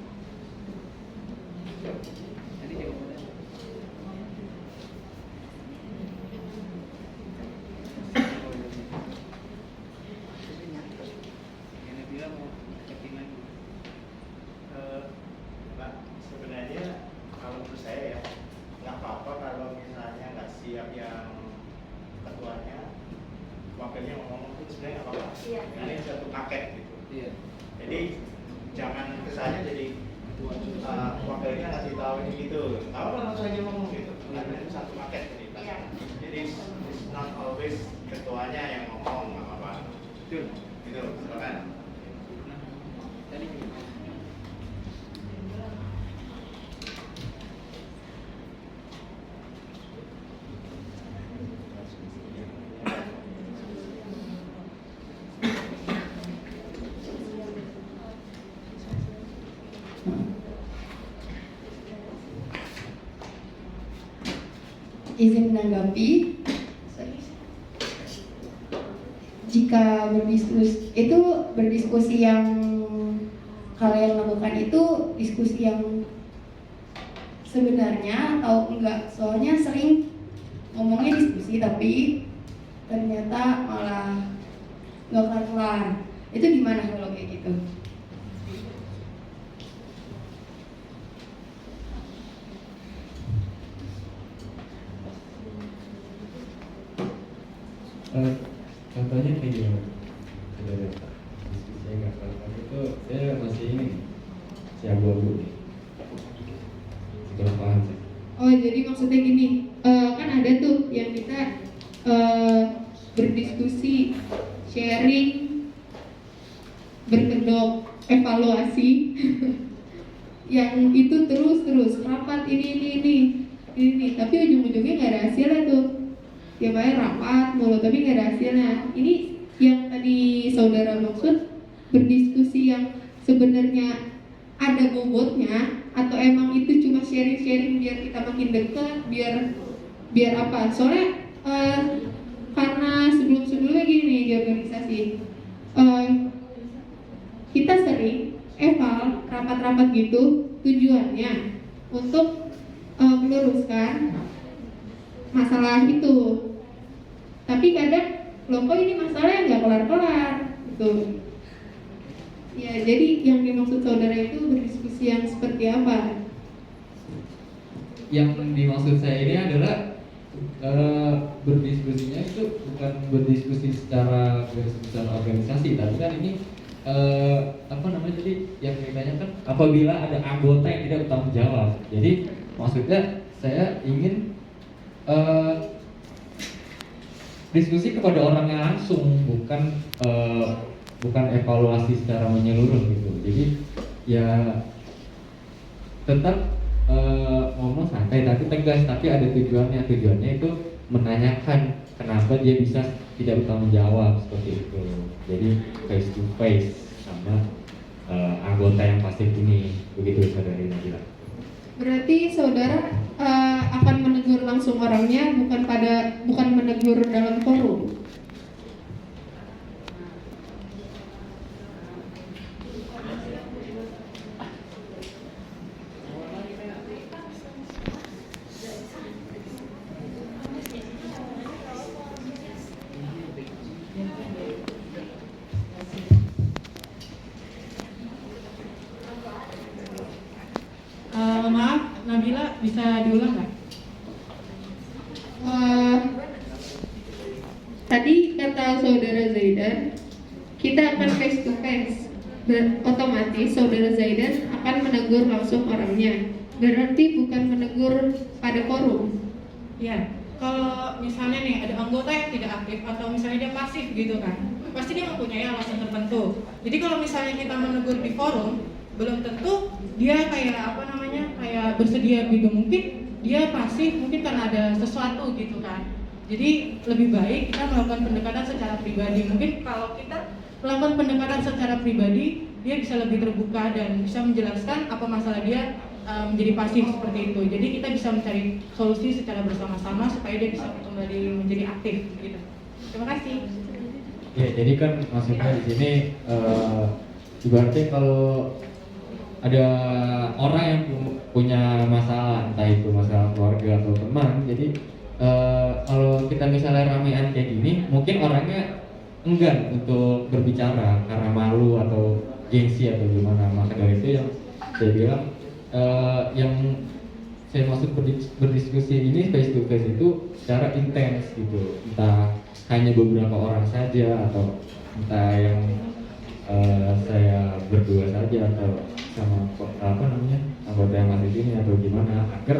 Mbak, sebenarnya kalau menurut saya ya nggak apa-apa kalau misalnya nggak siap yang ketuanya, wakilnya ngomong itu sebenarnya nggak apa-apa. Iya. Karena ini satu paket gitu. Iya. Jadi jangan kesannya jadi wakilnya ngasih tahu ini gitu. Tahu langsung aja ngomong gitu. Karena itu satu paket jadi. Iya. Jadi it's not always ketuanya yang ngomong nggak apa-apa. Gitu. Silakan. Izin menanggapi. Jika berdiskusi yang kalian lakukan itu diskusi yang sebenarnya atau enggak? Soalnya sering ngomongnya diskusi tapi ternyata malah nggak kelar-kelar. Itu gimana kalau kayak gitu? Contohnya kayak gimana? Sudah Pak. Diskusinya nggak kelar itu saya masih ini, si abu-abu nih. Kurang paham sih. Oh, jadi maksudnya gini, kan ada tuh yang kita berdiskusi, sharing, berkedok, evaluasi, yang itu terus rapat ini, tapi ujung-ujungnya nggak ada hasilnya tuh. Tiap hari rapat mulu tapi nggak ada hasilnya. Ini yang tadi saudara maksud berdiskusi yang sebenarnya ada bobotnya atau emang itu cuma sharing biar kita makin dekat, biar apa? Soalnya karena sebelumnya gini di organisasi kita sering eval rapat-rapat gitu tujuannya untuk meluruskan masalah itu. Tapi kadang loh kok ini masalahnya nggak kelar-kelar gitu. Ya, jadi yang dimaksud saudara itu berdiskusi yang seperti apa? Yang dimaksud saya ini adalah berdiskusinya itu bukan berdiskusi secara organisasi, tapi kan ini apa namanya, jadi yang ditanya kan apabila ada anggota yang tidak bertanggung jawab. Jadi maksudnya saya ingin diskusi kepada orangnya langsung, bukan evaluasi secara menyeluruh gitu. Jadi ya tetap ngomong santai tapi tegas, tapi ada tujuannya itu menanyakan kenapa dia bisa tidak bertanggung jawab seperti itu. Jadi face to face sama anggota yang pasif ini, begitu saudari Nabila. Berarti saudara akan menegur langsung orangnya, bukan menegur dalam forum. Maaf, Nabila bisa diulang nggak? Tadi kata saudara Zaidan, kita akan face to face. Otomatis saudara Zaidan akan menegur langsung orangnya. Berarti bukan menegur pada forum. Iya. Kalau misalnya nih ada anggota yang tidak aktif atau misalnya dia pasif gitu kan, pasti dia mempunyai alasan tertentu. Jadi kalau misalnya kita menegur di forum, belum tentu dia kayak kayak bersedia gitu. Mungkin dia pasif, mungkin karena ada sesuatu gitu kan. Jadi lebih baik kita melakukan pendekatan secara pribadi. Mungkin kalau kita melakukan pendekatan secara pribadi, dia bisa lebih terbuka dan bisa menjelaskan apa masalah dia menjadi pasif seperti itu. Jadi kita bisa mencari solusi secara bersama-sama supaya dia bisa kembali menjadi aktif gitu. Terima kasih. Ya, jadi kan maksudnya di sini ibaratnya kalau ada orang yang punya masalah, entah itu masalah keluarga atau teman, jadi kalau kita misalnya ramean kayak gini, mungkin orangnya enggan untuk berbicara karena malu atau gengsi atau gimana. Maka dari itu yang saya bilang, yang saya maksud berdiskusi ini face to face itu secara intens gitu, entah hanya beberapa orang saja atau entah yang saya berdua saja atau sama anggota yang masih sini atau gimana, agar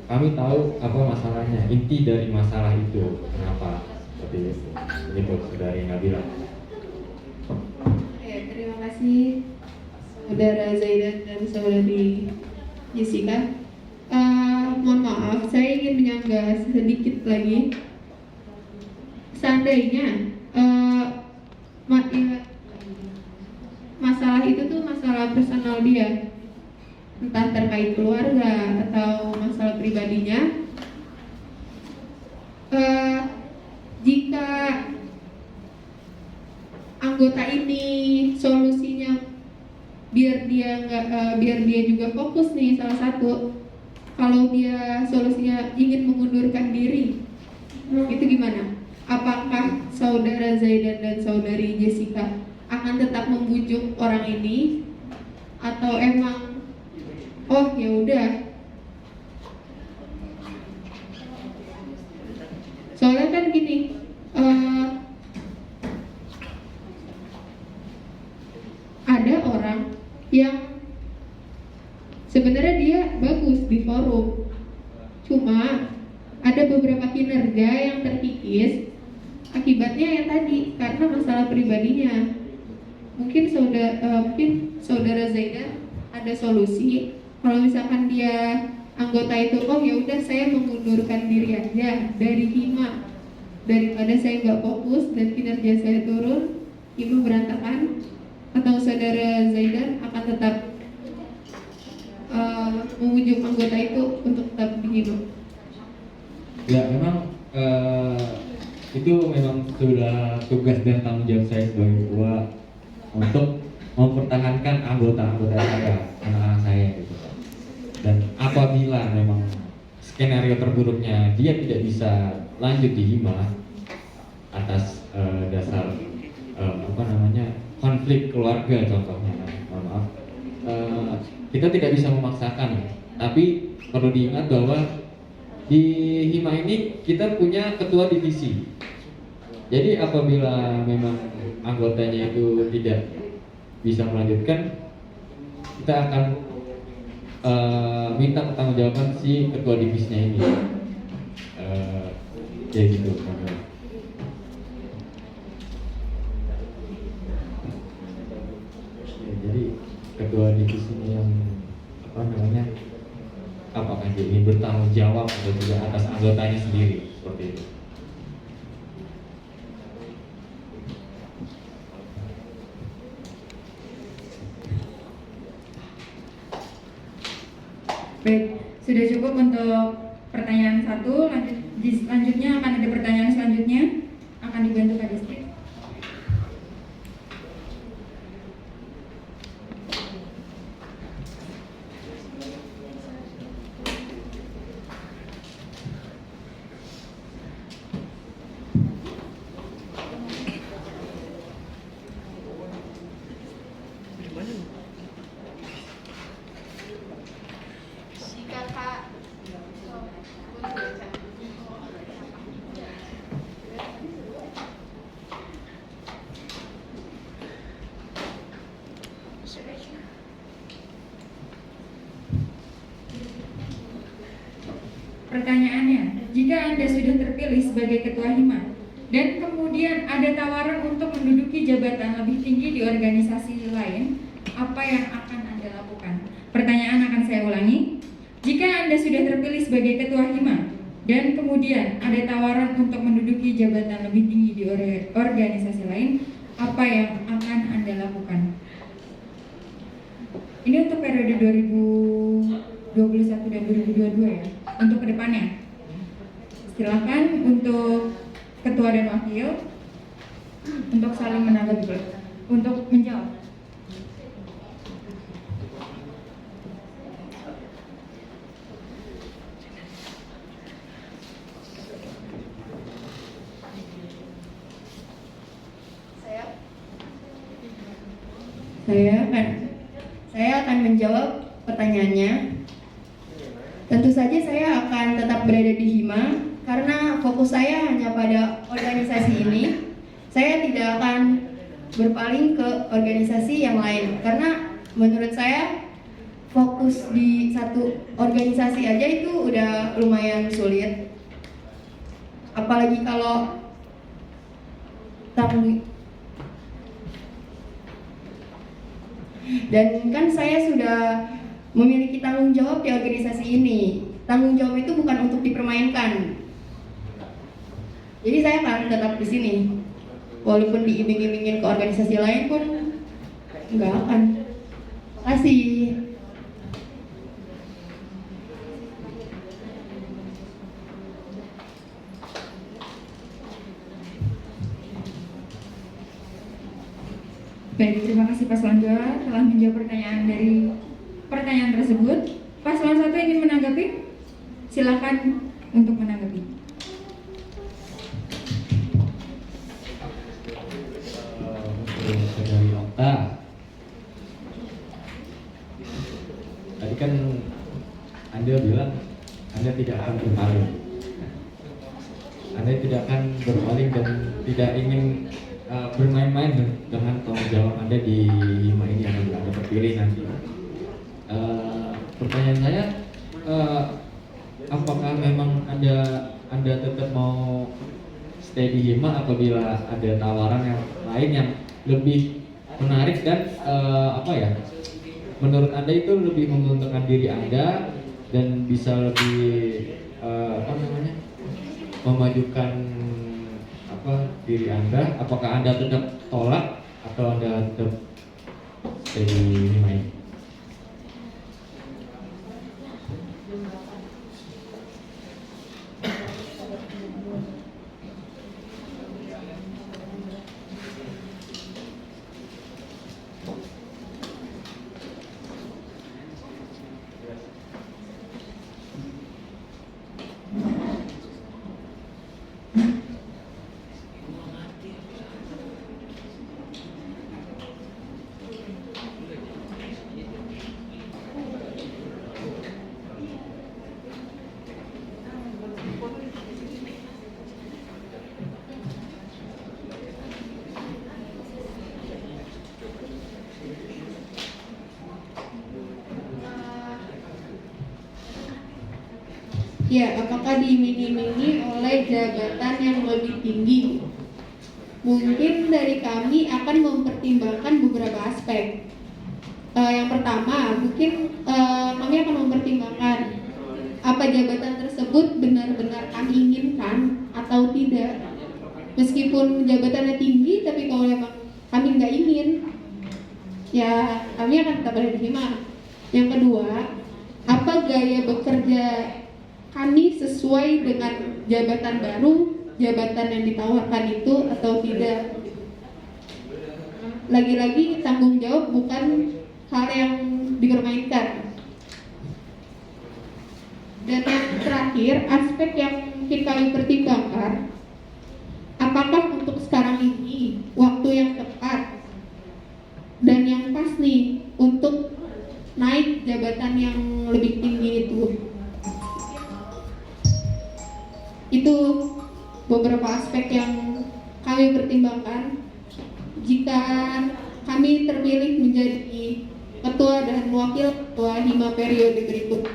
kami tahu apa masalahnya, inti dari masalah itu kenapa seperti itu. Begitu saudari Nabila. Ya, terima kasih saudara Zaidan dan saudari Jessica. Mohon maaf, saya ingin menyanggah sedikit lagi. Seandainya masalah itu tuh masalah personal dia, entah terkait keluarga atau masalah pribadinya, jika anggota ini solusinya biar dia juga fokus nih, salah satu, kalau dia solusinya ingin mengundurkan diri, itu gimana? Apakah saudara Zaidan dan saudari Jessica akan tetap membujuk orang ini, atau emang ya udah? Soalnya kan gini, ada orang yang sebenarnya dia bagus di forum, cuma ada beberapa kinerja yang terkikis akibatnya yang tadi, karena masalah pribadinya. Mungkin saudara Zaidan ada solusi. Kalau misalkan dia anggota itu, ya udah saya mengundurkan diri aja dari hima, daripada saya nggak fokus dan kinerja saya turun, hima berantakan. Atau saudara Zaidan akan tetap membujuk anggota itu untuk tetap di hima? Ya, memang itu memang sudah tugas dan tanggung jawab saya sebagai ketua untuk mempertahankan anggota-anggota saya, anak-anak saya gitu. Dan apabila memang skenario terburuknya dia tidak bisa lanjut di hima atas dasar konflik keluarga contohnya, maaf, kita tidak bisa memaksakan. Tapi perlu diingat bahwa di hima ini kita punya ketua divisi. Jadi apabila memang anggotanya itu tidak bisa melanjutkan, kita akan minta pertanggungjawaban si ketua divisinya ini. Ya gitu. Jadi ketua divisinya yang apakah dia ingin bertanggung jawab atau tidak atas anggotanya sendiri, seperti itu. Baik, sudah cukup untuk pertanyaan 1. Selanjutnya akan ada pertanyaan selanjutnya, akan dibantu Kak Distrik. Kakak. Pertanyaannya, jika Anda sudah terpilih sebagai Ketua Hima dan kemudian ada tawaran untuk menduduki jabatan lebih tinggi di organisasi lain, apa yang akan Anda lakukan? Pertanyaan akan saya ulangi. Jika Anda sudah terpilih sebagai Ketua Hima dan kemudian ada tawaran untuk menduduki jabatan lebih tinggi di organisasi lain, apa yang akan Anda lakukan? Ini untuk periode 2021 dan 2022 ya, untuk kedepannya. Silakan untuk Ketua dan Wakil untuk saling menanggapi, untuk menjawab. Saya akan menjawab pertanyaannya. Tentu saja saya akan tetap berada di Hima karena fokus saya hanya pada organisasi ini. Saya tidak akan berpaling ke organisasi yang lain karena menurut saya fokus di satu organisasi aja itu udah lumayan sulit. Apalagi kalau dan kan saya sudah memiliki tanggung jawab di organisasi ini. Tanggung jawab itu bukan untuk dipermainkan. Jadi saya akan tetap di sini. Walaupun diiming-imingin ke organisasi lain pun nggak akan. Terima kasih. Baik, terima kasih Paslon 2 telah menjawab pertanyaan tersebut. Paslon 1 ingin menanggapi? Silakan untuk menanggapi. Dari Okta, tadi kan Anda bilang Anda tidak akan berpaling. Anda tidak akan berpaling dan tidak ingin bermain-main dengan tanggung jawab Anda di Hima ini yang Anda terpilih nanti. Pertanyaan saya, apakah memang Anda tetap mau stay di Hima apabila ada tawaran yang lain yang lebih menarik dan menurut Anda itu lebih menguntungkan diri Anda dan bisa lebih memajukan diri Anda? Apakah Anda tetap tolak atau Anda tetap stay di Hima ini? Ya, apakah diiming-imingi oleh jabatan yang lebih tinggi? Mungkin dari kami akan mempertimbangkan beberapa aspek. Yang pertama, mungkin kami akan mempertimbangkan apa jabatan tersebut benar-benar kami inginkan atau tidak. Meskipun jabatannya tinggi, tapi kalau memang kami nggak ingin, ya kami akan tetap berada di Hima. Yang kedua, apa gaya bekerja kami sesuai dengan jabatan baru, jabatan yang ditawarkan itu atau tidak. Lagi-lagi tanggung jawab bukan hal yang dipermainkan. Dan yang terakhir, aspek yang kami pertimbangkan, apakah untuk sekarang ini waktu yang tepat dan yang pas nih untuk naik jabatan yang lebih tinggi itu beberapa aspek yang kami pertimbangkan jika kami terpilih menjadi ketua dan wakil ketua Hima periode berikut,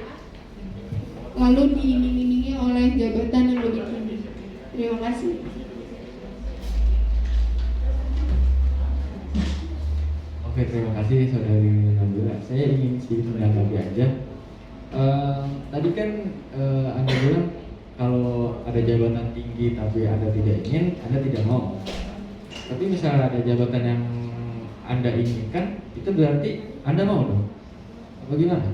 lalu diiming-imingi oleh jabatan yang lebih tinggi. Terima kasih. Oke, terima kasih Saudari Nabila. Saya ingin sedikit menanggapi aja. Tadi kan Anda bilang kalau ada jabatan tinggi tapi Anda tidak ingin, Anda tidak mau. Tapi misalnya ada jabatan yang Anda inginkan, itu berarti Anda mau dong? Apa gimana?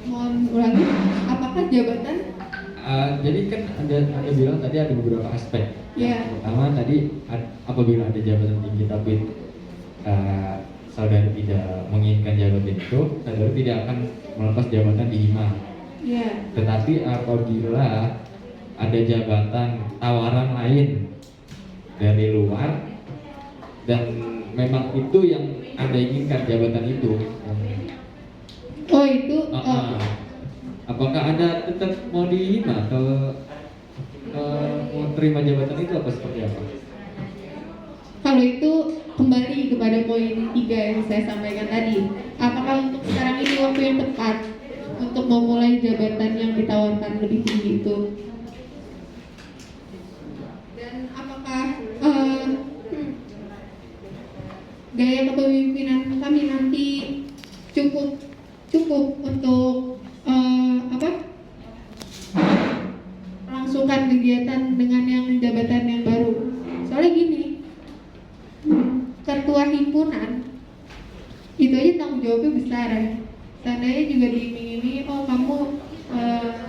Mohon ulangi, apakah jabatan? Jadi kan Anda bilang tadi ada beberapa aspek. Ya. Yang pertama tadi apabila ada jabatan tinggi tapi saudara tidak menginginkan jabatan itu, saudara tidak akan melepas jabatan di Hima. Ya. Tetapi apabila ada jabatan tawaran lain dari luar dan memang itu yang Anda inginkan jabatan itu, Oh itu. apakah Anda tetap mau di Hima atau mau terima jabatan itu apa seperti apa? Kalau itu kembali kepada poin 3 yang saya sampaikan tadi. Apakah untuk sekarang ini waktu yang tepat untuk memulai jabatan yang ditawarkan lebih tinggi itu? Dan apakah gaya kepemimpinan kami nanti cukup untuk melangsungkan kegiatan dengan yang jabatan yang baru? Soalnya gini, ketua himpunan itu aja tanggung jawabnya besar ya. Tandanya juga diiming-imingi, oh kamu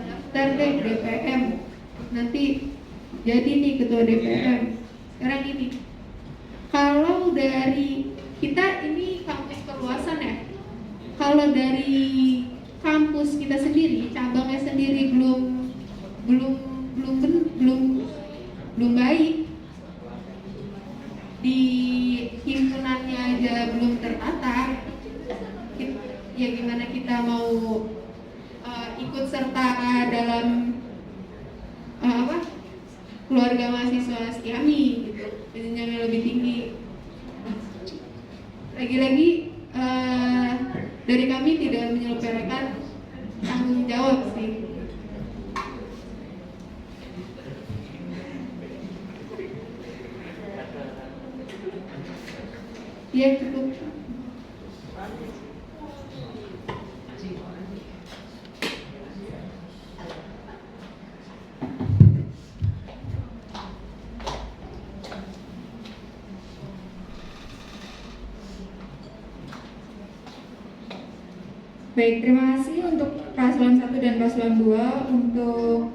daftar deh DPM, nanti jadi nih ketua DPM. Sekarang ini, kalau dari kita ini kampus perluasan ya, kalau dari kampus kita sendiri, cabangnya sendiri belum baik, di himpunannya aja belum tertata, ya gimana kita mau ikut serta dalam keluarga mahasiswa Setiami gitu, jenjang yang lebih tinggi. Lagi-lagi dari kami tidak menyelesaikan tanggung jawab sih. Ya cukup. Baik, terima kasih untuk paslon 1 dan paslon 2 untuk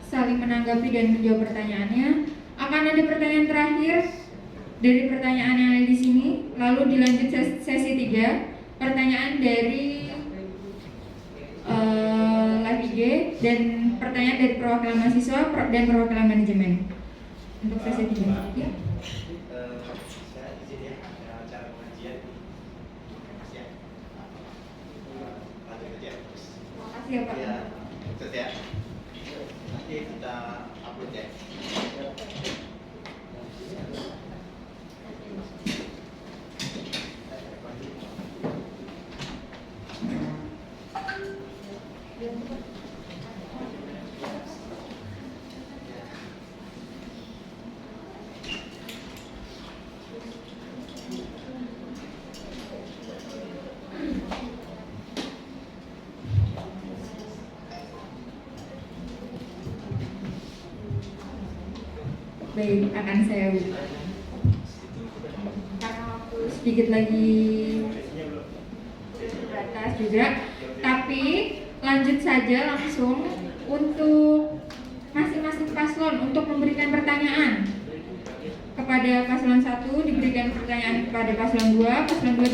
saling menanggapi dan menjawab pertanyaannya. Akan ada pertanyaan terakhir dari pertanyaan yang ada di sini, lalu dilanjut sesi 3, pertanyaan dari LAG dan pertanyaan dari perwakilan mahasiswa dan perwakilan manajemen untuk sesi 3. Ya. Ya, Pak. Ya, betul ya. Nanti kita upload ya. Baik, akan saya buka. Karena waktu sedikit lagi terbatas juga, tapi lanjut saja langsung untuk masing-masing paslon untuk memberikan pertanyaan. Kepada paslon 1 diberikan pertanyaan kepada paslon 2, paslon 2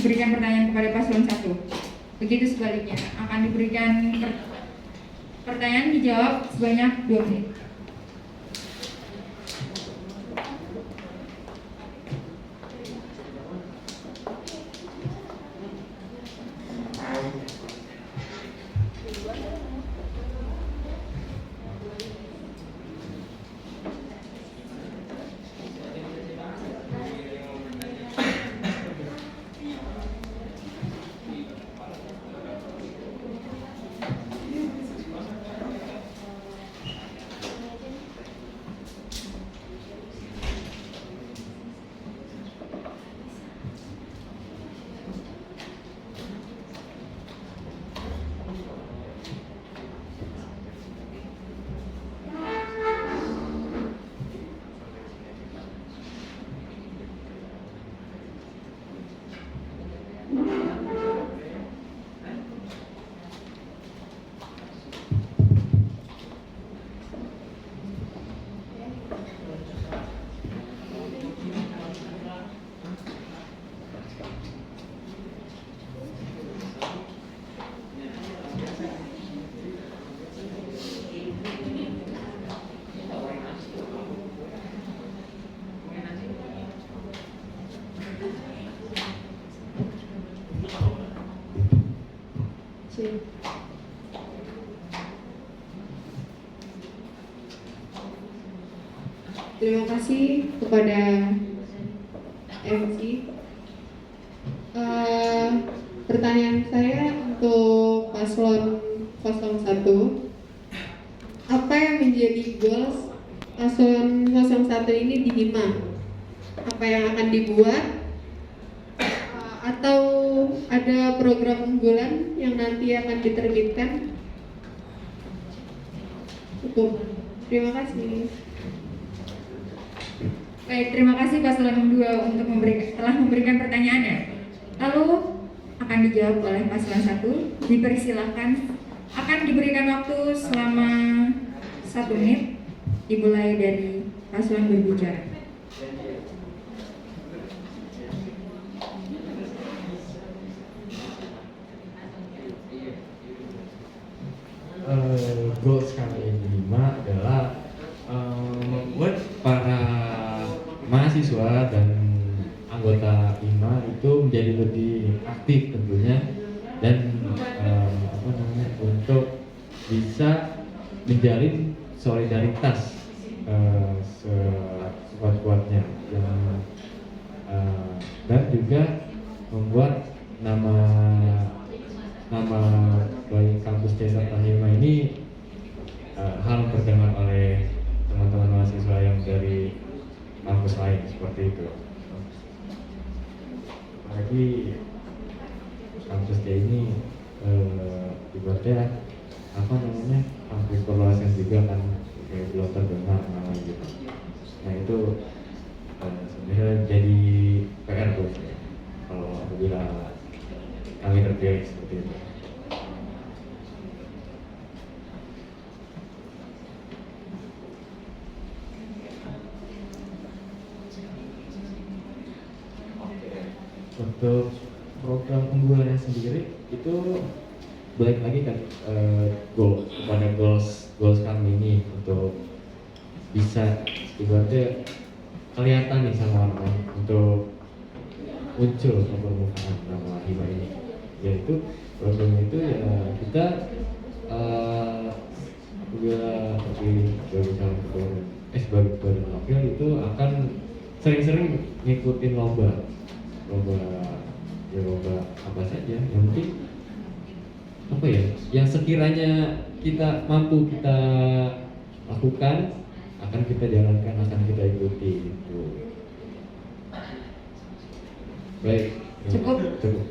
diberikan pertanyaan kepada paslon 1. Begitu sebaliknya, akan diberikan pertanyaan dijawab sebanyak 2 menit. Terima kasih kepada MC. Pertanyaan saya untuk paslon 01, apa yang menjadi goals paslon 01 ini di HIMA? Apa yang akan dibuat? Atau ada program unggulan yang nanti akan diterbitkan? Cukup. Terima kasih. Baik, terima kasih paslon 2 untuk telah memberikan pertanyaannya. Lalu akan dijawab oleh paslon 1. Dipersilakan, akan diberikan waktu selama 1 menit dimulai dari paslon berbicara. Goals kami di HIMA adalah membuat para mahasiswa dan anggota HIMA itu menjadi lebih aktif tentunya, dan untuk bisa menjalin solidaritas sekuat-kuatnya, dan juga membuat nama baik kampus C serta HIMA ini hal terdengar oleh teman-teman mahasiswa yang dari kampus lain, seperti itu. Apalagi kampus D ini ibaratnya kampus perluasan juga kan, kayak belum terdengar namanya gitu. Nah itu sebenarnya jadi PR buat saya kalau apabila kami terpilih seperti itu. Untuk program unggulannya sendiri itu balik lagi kan goals kami ini untuk bisa ibaratnya kelihatan nih sama orang untuk muncul ke permukaan nama HIMA ini, yaitu program itu ya kita apabila terpilih sebagai ketua wakil itu akan sering-sering ngikutin lomba apa saja, yang penting yang sekiranya kita mampu kita lakukan akan kita jalankan, akan kita ikuti gitu. Baik, Cukup.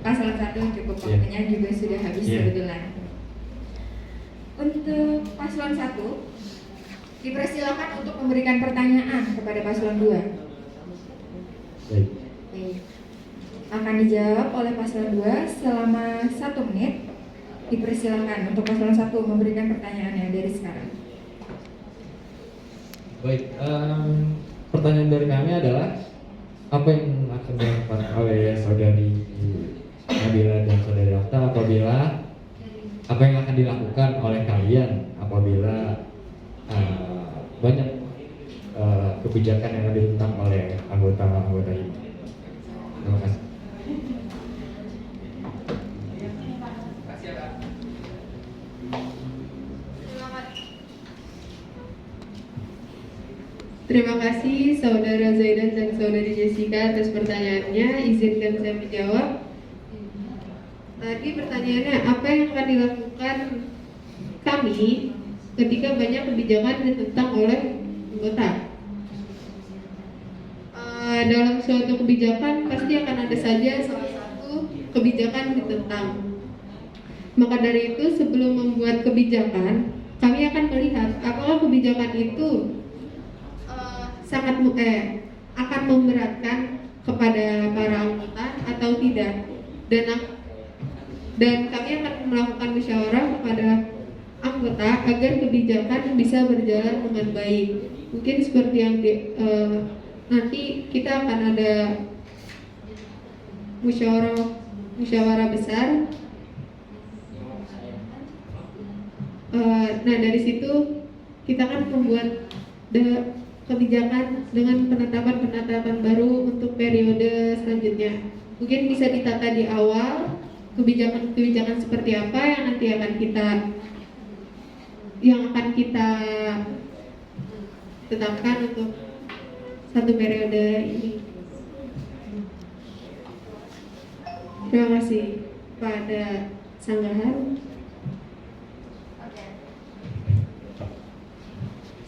Paslon 1 cukup, waktunya juga sudah habis kebetulan. Untuk paslon 1 dipersilakan untuk memberikan pertanyaan kepada paslon 2. Baik. akan dijawab oleh paslon 2 selama 1 menit. Dipersilakan untuk paslon 1 memberikan pertanyaannya dari sekarang. Baik, pertanyaan dari kami adalah apa yang akan dilakukan oleh saudari Nabila dan saudari Okta apabila apa yang akan dilakukan oleh kalian apabila banyak kebijakan yang ditentang oleh anggota-anggota ini. Terima kasih. Terima kasih Saudara Zaidan dan Saudari Jessica atas pertanyaannya. Izinkan saya menjawab. Tadi pertanyaannya apa yang akan dilakukan kami ketika banyak kebijakan ditentang oleh anggota. Dalam suatu kebijakan pasti akan ada saja salah satu kebijakan ditentang. Maka dari itu sebelum membuat kebijakan, kami akan melihat apakah kebijakan itu akan memberatkan kepada para anggota atau tidak, dan kami akan melakukan musyawarah kepada anggota agar kebijakan bisa berjalan dengan baik. Mungkin seperti yang nanti kita akan ada musyawarah besar. Nah dari situ kita akan membuat kebijakan dengan penetapan baru untuk periode selanjutnya. Mungkin bisa ditata di awal kebijakan seperti apa yang nanti akan kita tetapkan untuk satu periode ini. Terima kasih pada sanggahan.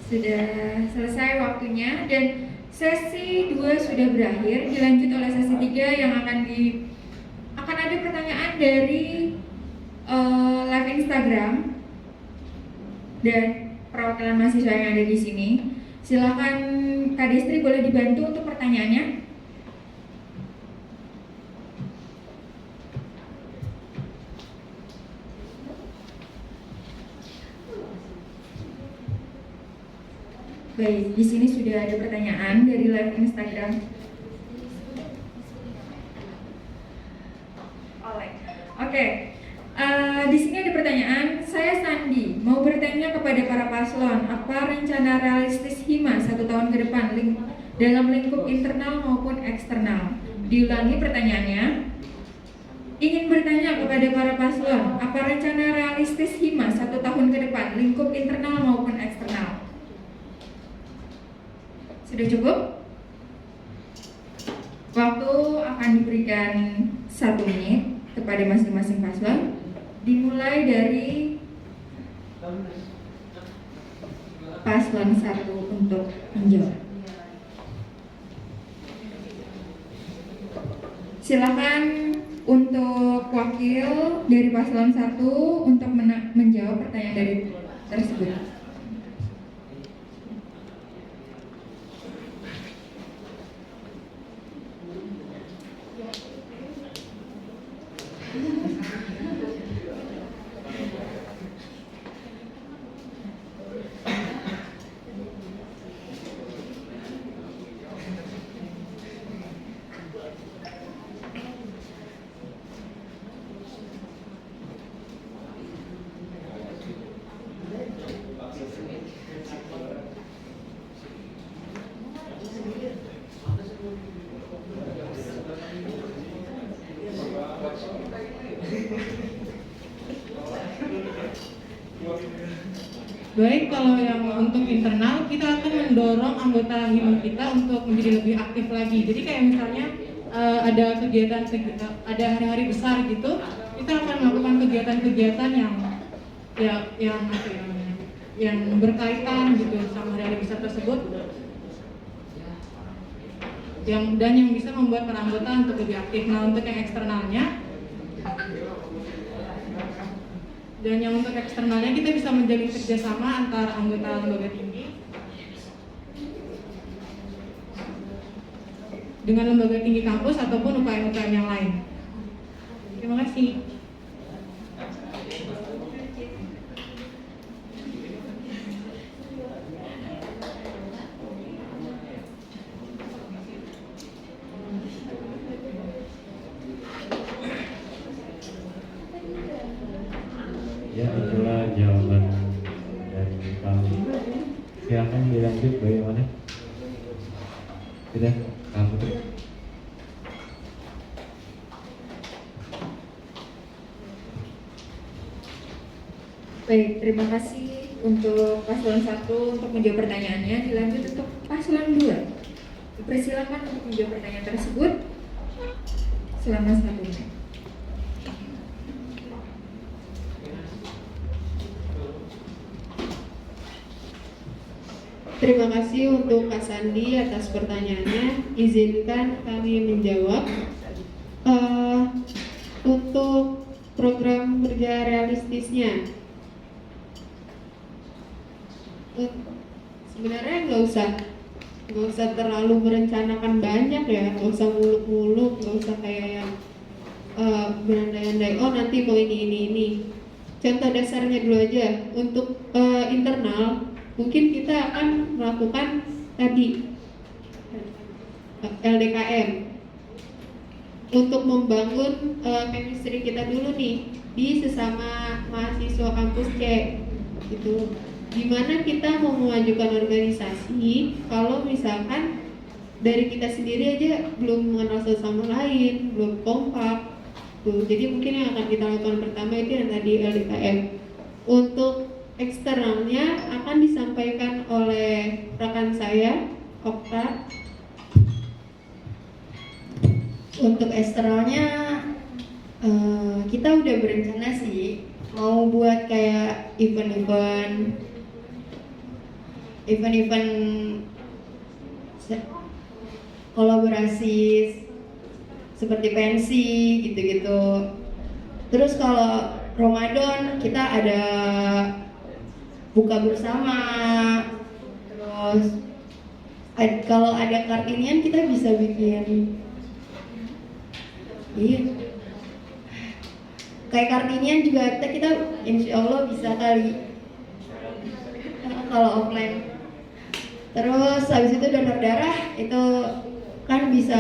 Sudah selesai waktunya dan sesi 2 sudah berakhir. Dilanjut oleh sesi 3 yang akan ada pertanyaan dari live Instagram dan perwakilan mahasiswa yang ada di sini. Silakan Kak Destri boleh dibantu untuk pertanyaannya. Baik, di sini sudah ada pertanyaan dari live Instagram. Oke, di sini ada pertanyaan. Saya Sandi, mau bertanya kepada para paslon, apa rencana realistis Hima 1 tahun ke depan dalam lingkup internal maupun eksternal? Diulangi pertanyaannya. Ingin bertanya kepada para paslon, apa rencana realistis Hima 1 tahun ke depan lingkup internal maupun eksternal? Sudah cukup? Waktu akan diberikan 1 menit kepada masing-masing paslon. Dimulai dari paslon 1 untuk menjawab. Silakan untuk wakil dari paslon 1 untuk menjawab pertanyaan dari tersebut. Baik, kalau yang untuk internal kita akan mendorong anggota hima kita untuk menjadi lebih aktif lagi. Jadi kayak misalnya ada kegiatan, ada hari-hari besar gitu, kita akan melakukan kegiatan-kegiatan yang berkaitan gitu sama hari-hari besar tersebut, yang bisa membuat para anggota untuk lebih aktif. Nah, untuk yang eksternalnya, dan yang untuk eksternalnya kita bisa menjalin kerjasama antara anggota lembaga tinggi dengan lembaga tinggi kampus ataupun UKM-UKM yang lain. Terima kasih. Ya, itulah jawaban dari kami. Silakan dilanjut bagaimana? Sudah, Kak Putri. Baik, terima kasih untuk paslon 1 untuk menjawab pertanyaannya. Dilanjut untuk paslon 2. Dipersilakan untuk menjawab pertanyaan tersebut selama 1 menit. Terima kasih untuk Kak Sandi atas pertanyaannya. Izinkan kami menjawab. Untuk program kerja realistisnya, sebenarnya nggak usah terlalu merencanakan banyak ya, nggak usah muluk-muluk, nggak usah kayak yang berandai-andai. Oh nanti mau ini. Contoh dasarnya dulu aja. Untuk internal, mungkin kita akan melakukan tadi LDKM untuk membangun chemistry kita dulu nih di sesama mahasiswa kampus C gitu. Dimana kita mau mengajukan organisasi kalau misalkan dari kita sendiri aja belum mengenal satu sama lain, belum kompak tuh. Jadi mungkin yang akan kita lakukan pertama itu yang tadi LDKM. Untuk eksternalnya akan disampaikan oleh rekan saya, Okta. Untuk eksternalnya kita udah berencana sih mau buat kayak event kolaborasi seperti pensi gitu-gitu. Terus kalau Ramadan kita ada buka bersama. Terus kalau ada Kartinian kita bisa bikin kayak Kartinian juga kita insya Allah bisa kali kalau offline. Terus habis itu donor darah itu kan bisa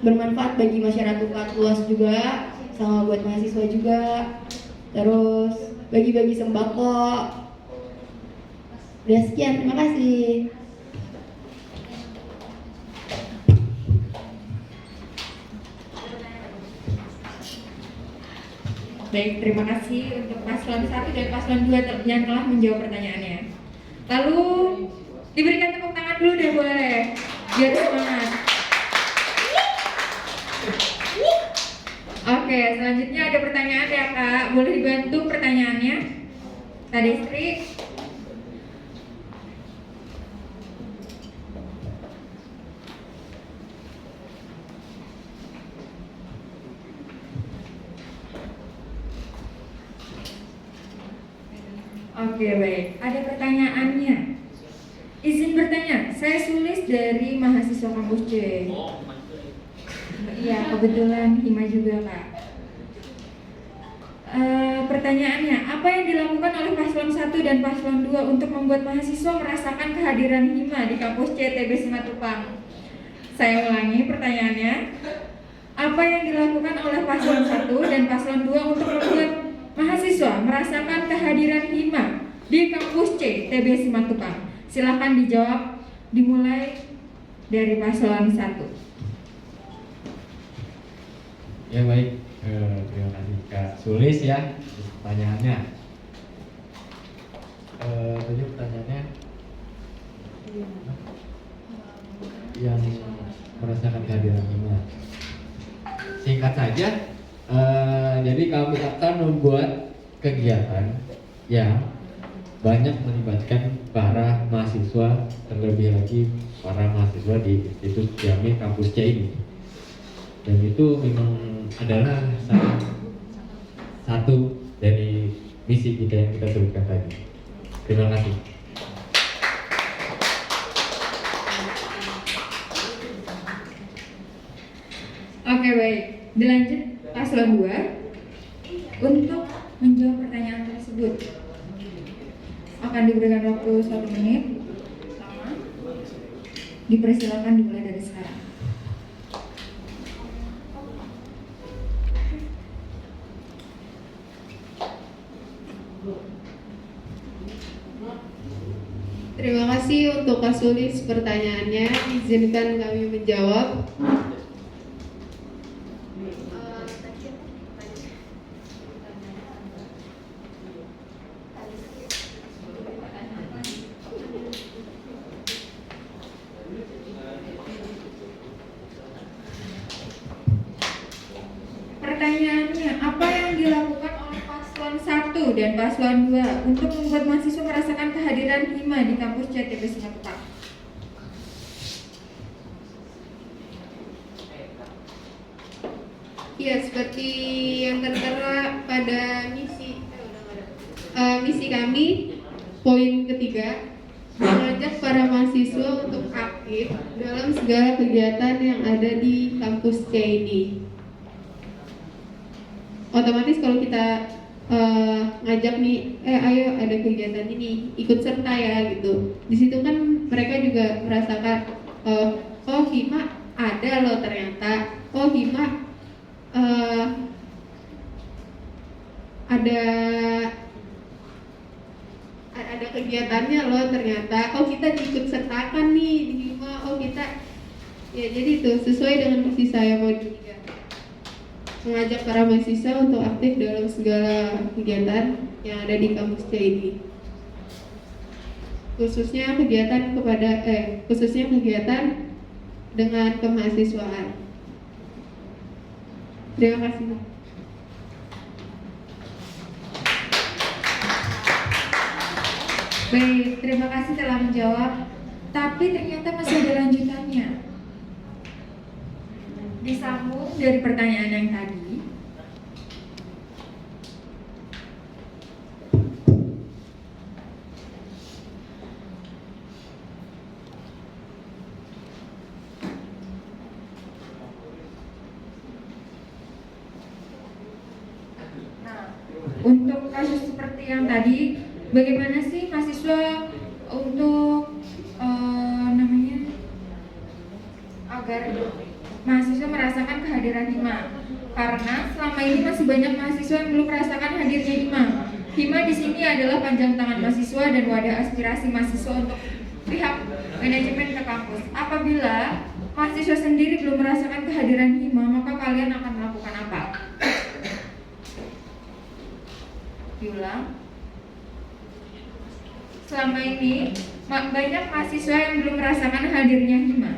bermanfaat bagi masyarakat luas juga, sama buat mahasiswa juga. Terus bagi-bagi sembako. Udah sekian, terima kasih. Baik, terima kasih untuk paslon 1 dan paslon 2 yang telah menjawab pertanyaannya. Lalu diberikan tepuk tangan dulu deh boleh, biar semangat. Oke, selanjutnya ada pertanyaan ya Kak, boleh dibantu pertanyaannya? Kak Destri. Oke baik, ada pertanyaannya. Izin bertanya, saya Sulis dari mahasiswa kampus C. Iya, kebetulan Hima juga Kak. Pertanyaannya, apa yang dilakukan oleh paslon 1 dan paslon 2 untuk membuat mahasiswa merasakan kehadiran Hima di kampus C TB Simatupang? Saya ulangi pertanyaannya. Apa yang dilakukan oleh paslon 1 dan paslon 2 untuk membuat mahasiswa merasakan kehadiran Hima di kampus C TB Simatupang? Silakan dijawab, dimulai dari paslon 1. Ya baik, terima kasih Kak Sulis ya pertanyaannya. Tadi pertanyaannya yang merasakan kehadiran Hima. Singkat saja, jadi kami akan membuat kegiatan yang banyak melibatkan para mahasiswa, terlebih lagi para mahasiswa di Institut Jami Kampus C ini. Dan itu memang adalah salah satu dari misi kita yang kita sebutkan tadi. Terima kasih. Dilanjut paslon 2 untuk menjawab pertanyaan tersebut. Akan diberikan waktu 1 menit. Sama. Dipersilakan dimulai dari sekarang. Terima kasih untuk Kak Sulis pertanyaannya. Izinkan kami menjawab. Pertanyaannya, apa yang dilakukan oleh paslon 1 dan paslon 2 untuk membuat mahasiswa merasakan kehadiran HIMA di kampus CTP Simatupang? Ya, seperti yang tertera pada misi kami, poin ketiga, mengajak para mahasiswa untuk aktif dalam segala kegiatan yang ada di kampus C ini. Otomatis kalau kita ngajak nih, ayo ada kegiatan ini, ikut serta ya gitu. Di situ kan mereka juga merasakan, oh HIMA ada loh ternyata, oh HIMA ada kegiatannya loh ternyata, oh kita diikut sertakan nih di HIMA, oh kita ya. Jadi itu sesuai dengan misi saya mau juga mengajak para mahasiswa untuk aktif dalam segala kegiatan yang ada di kampus C ini, khususnya kegiatan dengan kemahasiswaan. Terima kasih. Baik, terima kasih telah menjawab. Tapi ternyata masih ada lanjutannya. Disambung dari pertanyaan yang tadi. Nah, untuk kasus seperti yang tadi, bagaimana sih mahasiswa untuk agar mahasiswa merasakan kehadiran HIMA? Karena selama ini masih banyak mahasiswa yang belum merasakan hadirnya HIMA. HIMA di sini adalah panjang tangan mahasiswa dan wadah aspirasi mahasiswa untuk pihak manajemen ke kampus. Apabila mahasiswa sendiri belum merasakan kehadiran HIMA, maka kalian akan melakukan apa? Diulang. Selama ini banyak mahasiswa yang belum merasakan hadirnya HIMA.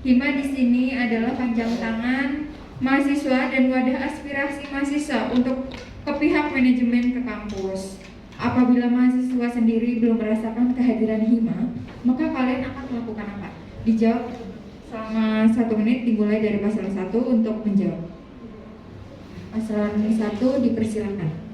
HIMA di sini adalah panjang tangan mahasiswa dan wadah aspirasi mahasiswa untuk ke pihak manajemen ke kampus. Apabila mahasiswa sendiri belum merasakan kehadiran HIMA, maka kalian akan melakukan apa? Dijawab selama 1 menit, dimulai dari paslon 1 untuk menjawab. Paslon 1 dipersilakan.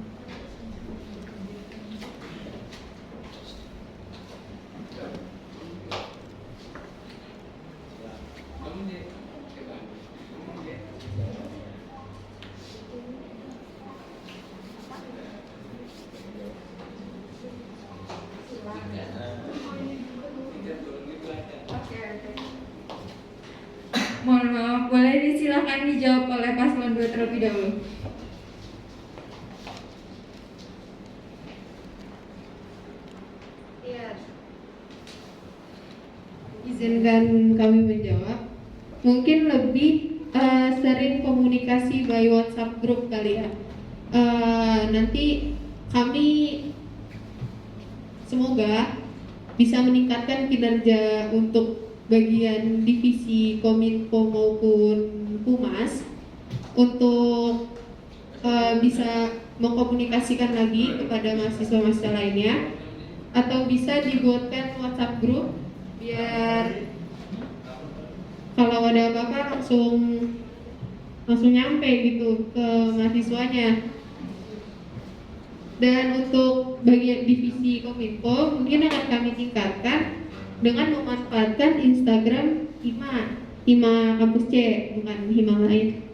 Mohon maaf, boleh disilakan dijawab oleh paslon 2 terlebih dahulu. Ya, izinkan kami menjawab. Mungkin lebih sering komunikasi by WhatsApp group kali ya. Nanti kami semoga bisa meningkatkan kinerja untuk bagian divisi Kominfo maupun Humas untuk bisa mengkomunikasikan lagi kepada mahasiswa-mahasiswa lainnya, atau bisa dibuatkan WhatsApp group biar kalau ada apa-apa langsung nyampe gitu ke mahasiswanya. Dan untuk bagian divisi Kominfo mungkin akan kami tingkatkan dengan memanfaatkan Instagram HIMA Kampus C, bukan HIMA lain.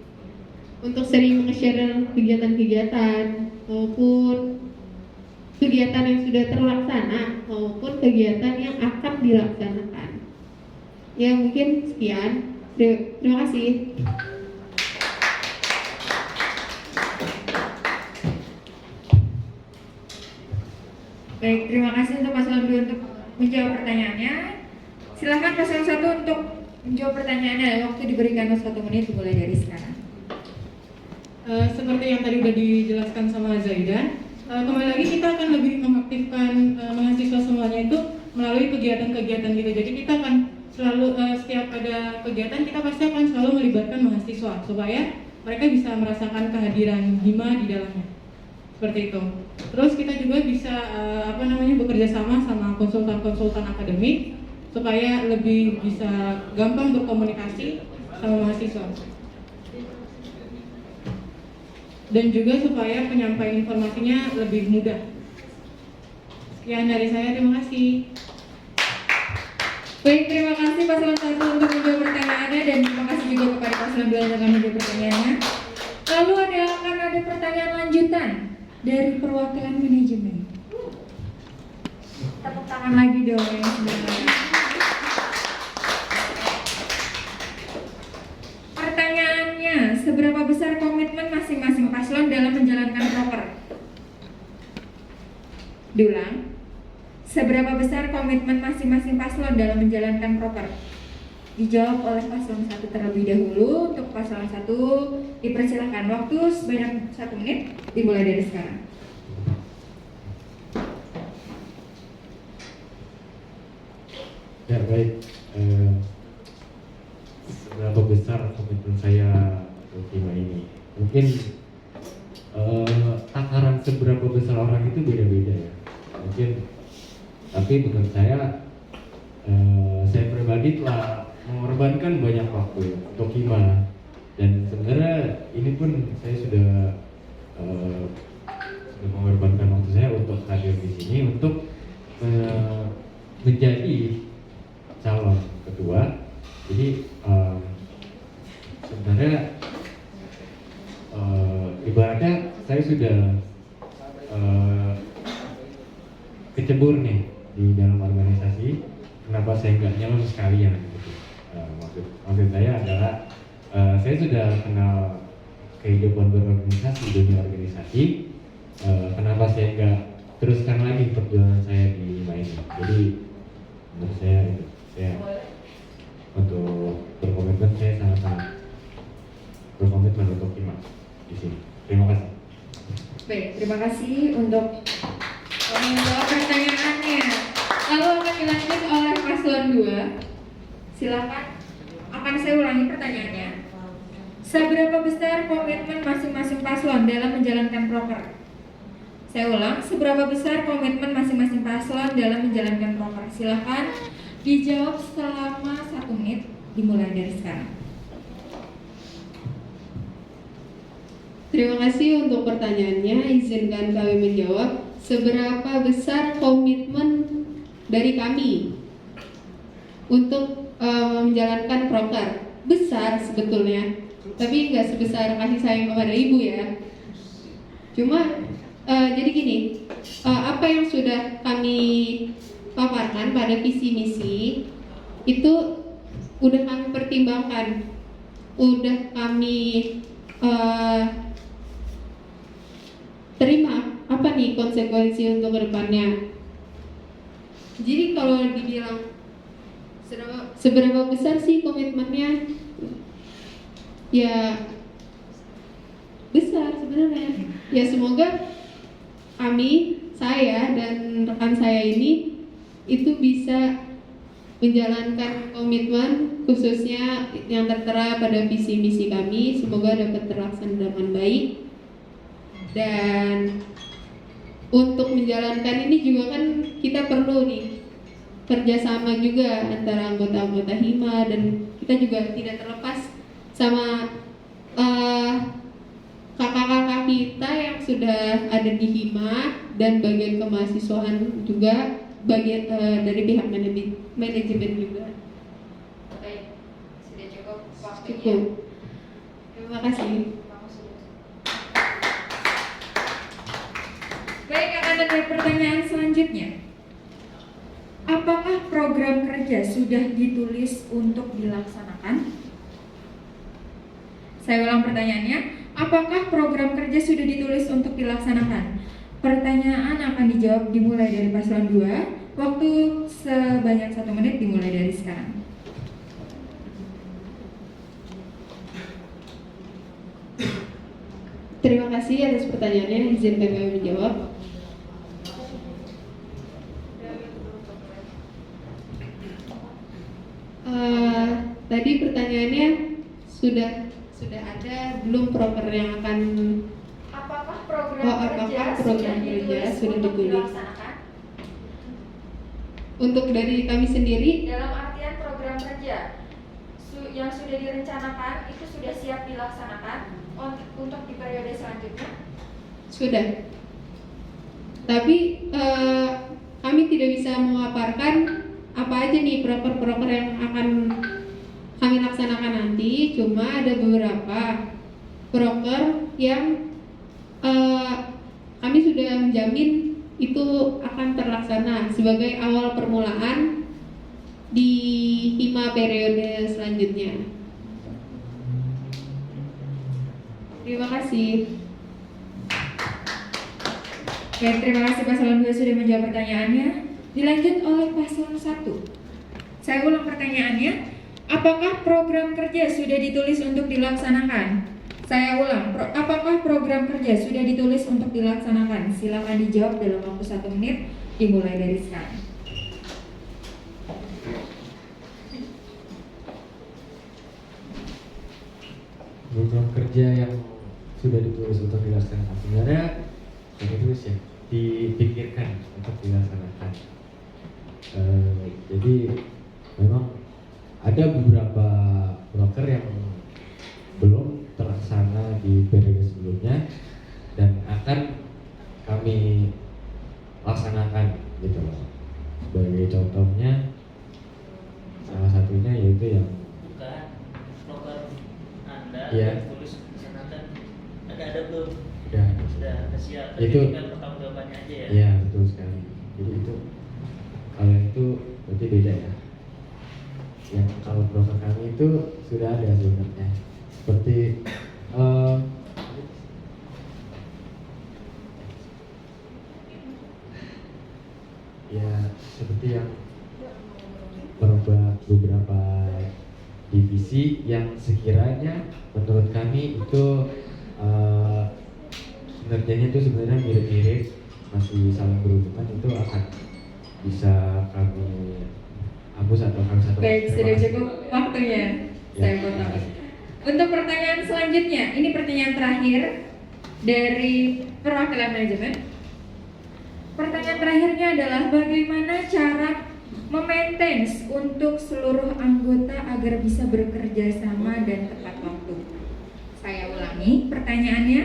untuk sering nge-share kegiatan-kegiatan maupun kegiatan yang sudah terlaksana maupun kegiatan yang akan dilaksanakan. Ya mungkin sekian. Terima kasih. Baik, terima kasih untuk paslon 2 untuk menjawab pertanyaannya. Silakan paslon 1 untuk menjawab pertanyaannya. Waktu diberikan 1 menit dimulai dari sekarang. Seperti yang tadi sudah dijelaskan sama Zaidan, kembali lagi kita akan lebih mengaktifkan mahasiswa semuanya itu melalui kegiatan-kegiatan gitu. Jadi kita akan selalu setiap ada kegiatan kita pasti akan selalu melibatkan mahasiswa supaya mereka bisa merasakan kehadiran Hima di dalamnya. Seperti itu. Terus kita juga bisa bekerja sama konsultan-konsultan akademik supaya lebih bisa gampang berkomunikasi sama mahasiswa. Dan juga supaya penyampaian informasinya lebih mudah. Sekian dari saya, terima kasih. Baik, terima kasih paslon 1 untuk menjawab pertanyaannya dan terima kasih juga kepada paslon 2 yang akan menjawab pertanyaannya. Lalu akan ada pertanyaan lanjutan dari perwakilan manajemen. Tepuk tangan lagi dong yang sebenarnya. Pertanyaannya, seberapa besar komitmen masing-masing paslon dalam menjalankan proker? Diulang. Seberapa besar komitmen masing-masing paslon dalam menjalankan proker? Dijawab oleh paslon 1 terlebih dahulu. Untuk paslon 1 dipersilakan waktu sebanyak 1 menit dimulai dari sekarang. Ya baik, seberapa besar komitmen saya untuk Hima ini? Mungkin takaran seberapa besar orang itu beda-beda ya. Mungkin, tapi menurut saya pribadi telah mengorbankan banyak waktu untuk Hima. Dan sebenarnya ini pun saya sudah mengorbankan waktu saya untuk hadir di sini untuk menjadi calon ketua. Jadi sebenarnya ibaratnya saya sudah kecebur nih di dalam organisasi. Kenapa saya nggak nyalon sekalian gitu. Maksud saya adalah saya sudah kenal kehidupan berorganisasi, dunia organisasi. Kenapa saya nggak teruskan lagi perjuangan saya di Hima ini? Jadi menurut saya itu, saya untuk berkomitmen, saya sangat berkomitmen untuk Hima di sini. Terima kasih. Baik, terima kasih untuk menjawab pertanyaannya. Lalu akan dilanjut oleh paslon 2. Silakan. Akan saya ulangi pertanyaannya. Seberapa besar komitmen masing-masing paslon dalam menjalankan proker? Saya ulang, seberapa besar komitmen masing-masing paslon dalam menjalankan proker? Silakan dijawab selama 1 menit dimulai dari sekarang. Terima kasih untuk pertanyaannya. Izinkan kami menjawab. Seberapa besar komitmen dari kami untuk menjalankan proker? Besar sebetulnya, tapi nggak sebesar kasih sayang kepada ibu ya. Cuma jadi gini, apa yang sudah kami paparkan pada visi misi itu udah kami pertimbangkan, udah kami terima apa nih konsekuensi untuk kedepannya. Jadi kalau dibilang seberapa besar sih komitmennya, ya besar sebenarnya. Ya semoga kami, saya dan rekan saya ini itu bisa menjalankan komitmen khususnya yang tertera pada visi misi kami, semoga dapat terlaksana dengan baik. Dan untuk menjalankan ini juga kan kita perlu nih kerjasama juga antara anggota-anggota Hima, dan kita juga tidak terlepas sama kakak-kakak kita yang sudah ada di Hima dan bagian kemahasiswaan juga, bagian dari pihak manajemen juga. Baik, sudah cukup waktunya. Cukup. Terima kasih. Lanjut ke pertanyaan selanjutnya. Apakah program kerja sudah ditulis untuk dilaksanakan? Saya ulang pertanyaannya. Apakah program kerja sudah ditulis untuk dilaksanakan? Pertanyaan akan dijawab dimulai dari paslon 2. Waktu sebanyak 1 menit dimulai dari sekarang. Terima kasih atas pertanyaannya. Izinkan kami menjawab. Tadi pertanyaannya sudah ada belum proker yang akan Apakah program apakah program kerja sudah untuk ditulis? dilaksanakan? Untuk dari kami sendiri, Dalam artian program kerja yang sudah direncanakan itu sudah siap dilaksanakan untuk di periode selanjutnya? sudah. Tapi kami tidak bisa memaparkan apa aja nih proker-proker yang akan kami laksanakan nanti. Cuma ada beberapa proker yang kami sudah menjamin itu akan terlaksana sebagai awal permulaan di hima periode selanjutnya. Terima kasih. Baik, terima kasih paslon 2 sudah menjawab pertanyaannya. Dilanjut oleh paslon 1. Saya ulang pertanyaannya. Apakah program kerja sudah ditulis untuk dilaksanakan? Saya ulang, apakah program kerja sudah ditulis untuk dilaksanakan? Silakan dijawab dalam waktu 1 menit dimulai dari sekarang. Program kerja yang sudah ditulis untuk dilaksanakan sebenarnya sudah ditulis ya, dipikirkan untuk dilaksanakan. Jadi memang ada beberapa broker yang belum terlaksana di periode sebelumnya dan akan kami laksanakan gitu loh. Sebagai contohnya salah satunya yaitu yang Bukan proker Anda Iya. tulis di sana kan ada belum? udah Sudah siap. Itu- Tapi tinggal pertanggungjawabannya aja ya. ya betul sekali. Jadi itu kalau yang itu berarti beda ya. Yang kalau broker kami itu sudah ada sebenarnya seperti ya seperti yang merubah beberapa divisi yang sekiranya menurut kami itu kinerjanya itu sebenarnya mirip-mirip, masih saling berhubungan, itu akan bisa kami hapus atau kami satu. Baik, sudah cukup waktunya. Ya, Saya potong. Untuk pertanyaan selanjutnya, ini pertanyaan terakhir dari perwakilan manajemen. Pertanyaan terakhirnya adalah bagaimana cara memaintain untuk seluruh anggota agar bisa bekerja sama dan tepat waktu. Saya ulangi pertanyaannya.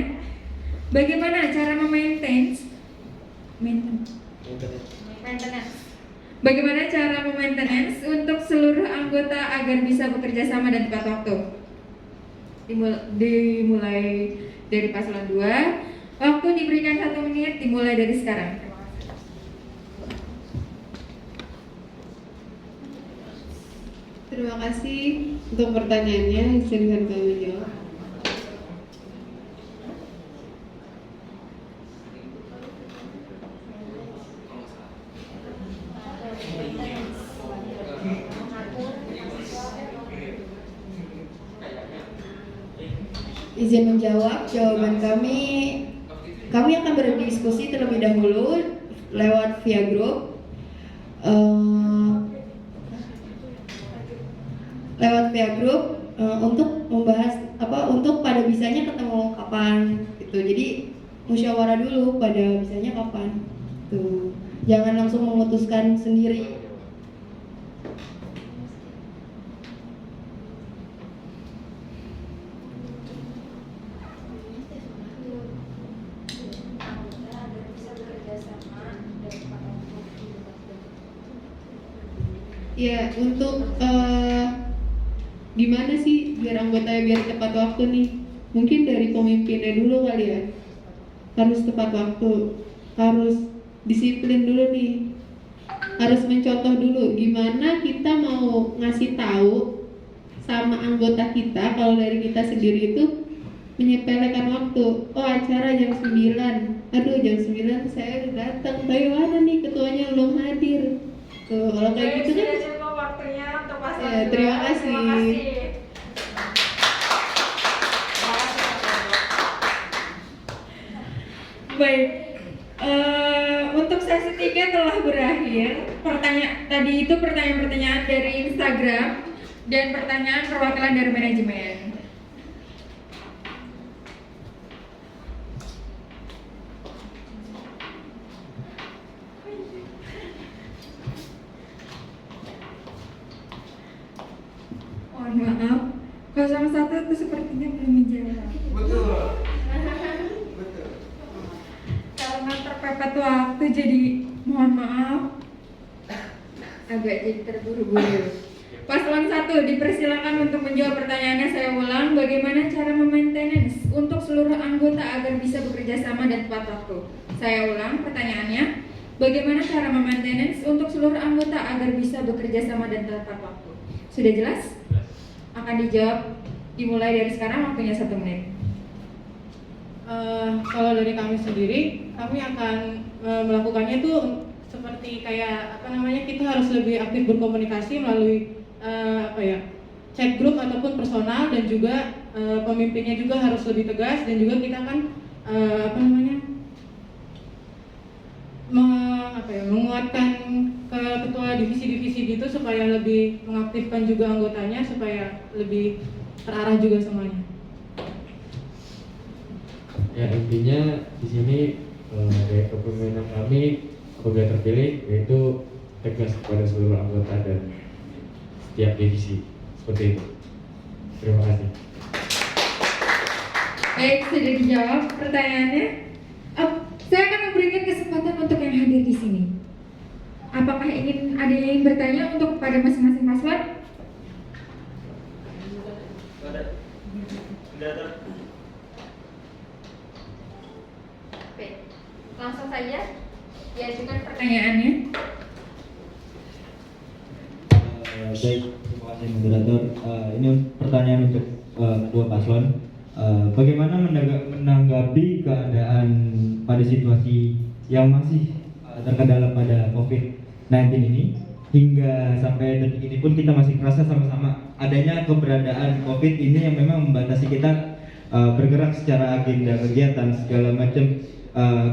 Bagaimana cara maintenance? Bagaimana cara memaintenance untuk seluruh anggota agar bisa bekerja sama dan tepat waktu? Dimulai dari paslon 2. Waktu diberikan 1 menit dimulai dari sekarang. Terima kasih untuk pertanyaannya. Izinkan kami menjawab. Izin menjawab, jawaban kami akan berdiskusi terlebih dahulu lewat via grup. Untuk membahas untuk pada bisanya ketemu kapan gitu. Jadi musyawarah dulu pada bisanya kapan. Tuh. Jangan langsung memutuskan sendiri. Ya, untuk gimana sih biar anggotanya biar tepat waktu nih? Mungkin dari pemimpinnya dulu kali ya. Harus tepat waktu, harus disiplin dulu nih. Harus mencontoh dulu gimana kita mau ngasih tahu sama anggota kita kalau dari kita sendiri itu menyepelekan waktu. Oh, acara jam 9. Aduh, jam 9 saya udah datang. Tapi mana nih ketuanya belum hadir. Tuh, kalau kayak gitu kan. Sudah cukup waktunya untuk paslon Ya, 2. terima kasih. Terima kasih. Baik, untuk sesi 3 telah berakhir. Tadi itu pertanyaan-pertanyaan dari Instagram dan pertanyaan perwakilan dari manajemen. Mohon maaf, 01 itu sepertinya belum menjawab. Betul. Karena terpepet waktu jadi mohon maaf agak jadi terburu-buru. Paslon 1 dipersilakan untuk menjawab pertanyaannya. Saya ulang, bagaimana cara memaintenance untuk seluruh anggota agar bisa bekerja sama dan tepat waktu? Saya ulang pertanyaannya, bagaimana cara memaintenance untuk seluruh anggota agar bisa bekerja sama dan tepat waktu? Sudah jelas? Akan dijawab dimulai dari sekarang, waktunya 1 menit. Kalau dari kami sendiri, kami akan melakukannya itu seperti kayak kita harus lebih aktif berkomunikasi melalui chat group ataupun personal, dan juga pemimpinnya juga harus lebih tegas, dan juga kita akan menguatkan ke ketua divisi-divisi gitu supaya lebih mengaktifkan juga anggotanya supaya lebih terarah juga semuanya. Ya, intinya di sini dari kepemimpinan kami apabila terpilih yaitu tegas kepada seluruh anggota dan setiap divisi, seperti itu. Terima kasih. Baik, sudah dijawab pertanyaannya. Saya akan memberikan kesempatan untuk yang hadir di sini. Apakah ada yang ingin bertanya untuk pada masing-masing paslon? Ada. Baik, langsung saja diajukan pertanyaannya. Baik, terima kasih moderator. Ini pertanyaan untuk kedua paslon. Bagaimana menanggapi keadaan pada situasi yang masih terkendala pada COVID-19 ini? Hingga sampai detik ini pun kita masih kerasa sama-sama adanya keberadaan COVID ini yang memang membatasi kita bergerak secara agenda kegiatan, segala macam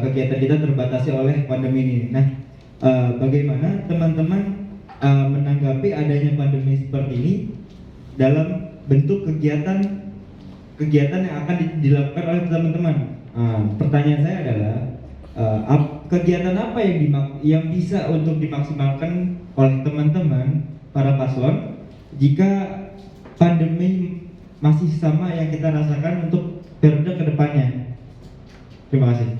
kegiatan kita terbatasi oleh pandemi ini. Nah, bagaimana teman-teman menanggapi adanya pandemi seperti ini dalam bentuk kegiatan yang akan dilakukan oleh teman-teman? Pertanyaan saya adalah kegiatan apa yang bisa untuk dimaksimalkan oleh teman-teman para paslon jika pandemi masih sama yang kita rasakan untuk periode kedepannya? Terima kasih.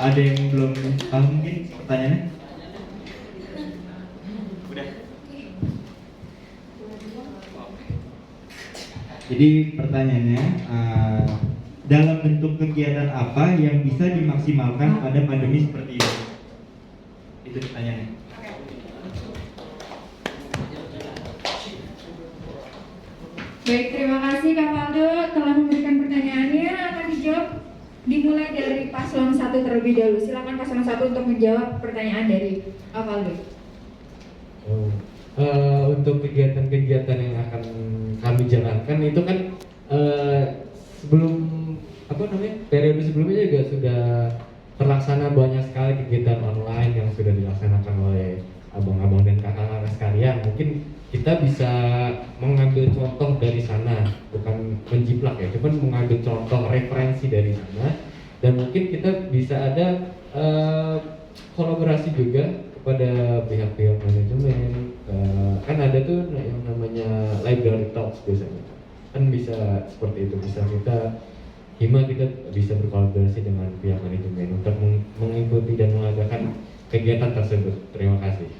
Ada yang belum paham mungkin pertanyaannya? Udah. Jadi pertanyaannya, dalam bentuk kegiatan apa yang bisa dimaksimalkan pada pandemi seperti ini? Itu pertanyaannya. Baik, terima kasih Kak Valdo telah memberikan pertanyaannya. Akan dijawab dimulai dari paslon 1 terlebih dahulu. Silakan paslon 1 untuk menjawab pertanyaan dari Kak Valdo. Untuk kegiatan-kegiatan yang akan kami jalankan itu kan sebelum periode sebelumnya juga sudah terlaksana banyak sekali kegiatan online yang sudah dilaksanakan oleh abang-abang dan kakak-kakak sekalian. Mungkin kita bisa mengambil contoh dari sana, bukan menjiplak ya, cuman mengambil contoh referensi dari sana, dan mungkin kita bisa ada kolaborasi juga kepada pihak-pihak manajemen. Kan ada tuh yang namanya library talks biasanya, kan bisa seperti itu, bisa kita bisa berkolaborasi dengan pihak manajemen untuk mengikuti dan mengadakan kegiatan tersebut. Terima kasih.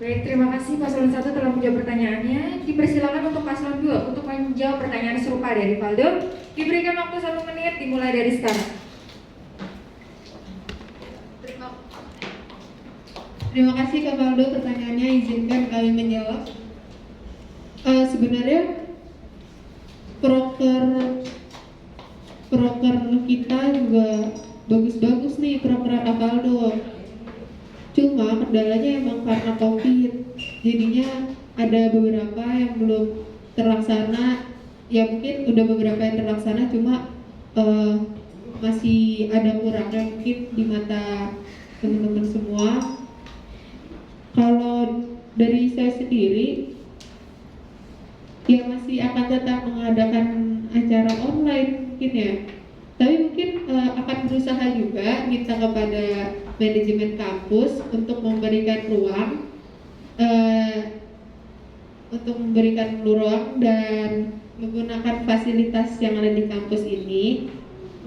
Baik, terima kasih paslon 1 telah menjawab pertanyaannya. Dipersilakan untuk paslon 2 untuk menjawab pertanyaan serupa dari Valdo. Diberikan waktu 1 menit dimulai dari sekarang. Terima kasih Kak Valdo, pertanyaannya izinkan kami menjawab. Sebenarnya proker kita juga bagus-bagus nih, proker Kak Valdo. Cuma kendalanya emang karena COVID, jadinya ada beberapa yang belum terlaksana. Ya mungkin udah beberapa yang terlaksana, cuma masih ada kurangnya mungkin di mata teman-teman semua. Kalau dari saya sendiri, ya masih akan tetap mengadakan acara online mungkin ya. Tapi mungkin akan berusaha juga minta kepada manajemen kampus untuk memberikan ruang dan menggunakan fasilitas yang ada di kampus ini.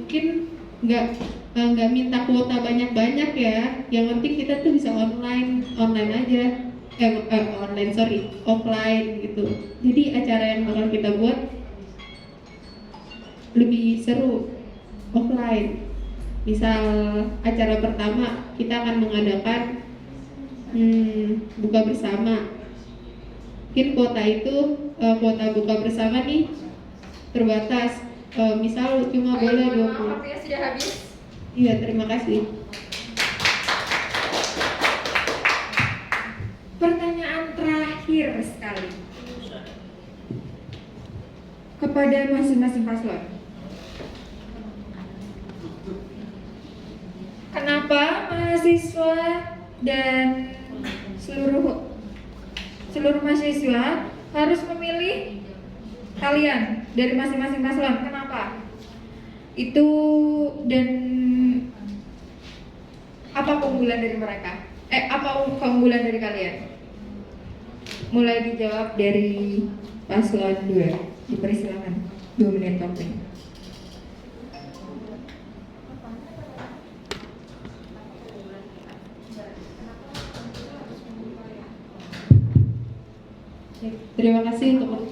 Mungkin nggak minta kuota banyak-banyak ya. Yang penting kita tuh bisa online aja. Offline gitu. Jadi acara yang bakal kita buat lebih seru offline. Misal acara pertama kita akan mengadakan buka bersama. Mungkin kuota buka bersama nih terbatas. Misal cuma boleh 20. Waktunya sudah habis. Iya, terima kasih. Pertanyaan terakhir sekali kepada masing-masing paslon. Kenapa mahasiswa dan seluruh mahasiswa harus memilih kalian dari masing-masing paslon? Kenapa? Itu dan apa keunggulan dari mereka? Apa keunggulan dari kalian? Mulai dijawab dari paslon 2. Dipersilakan 2 menit waktunya. Terima kasih untuk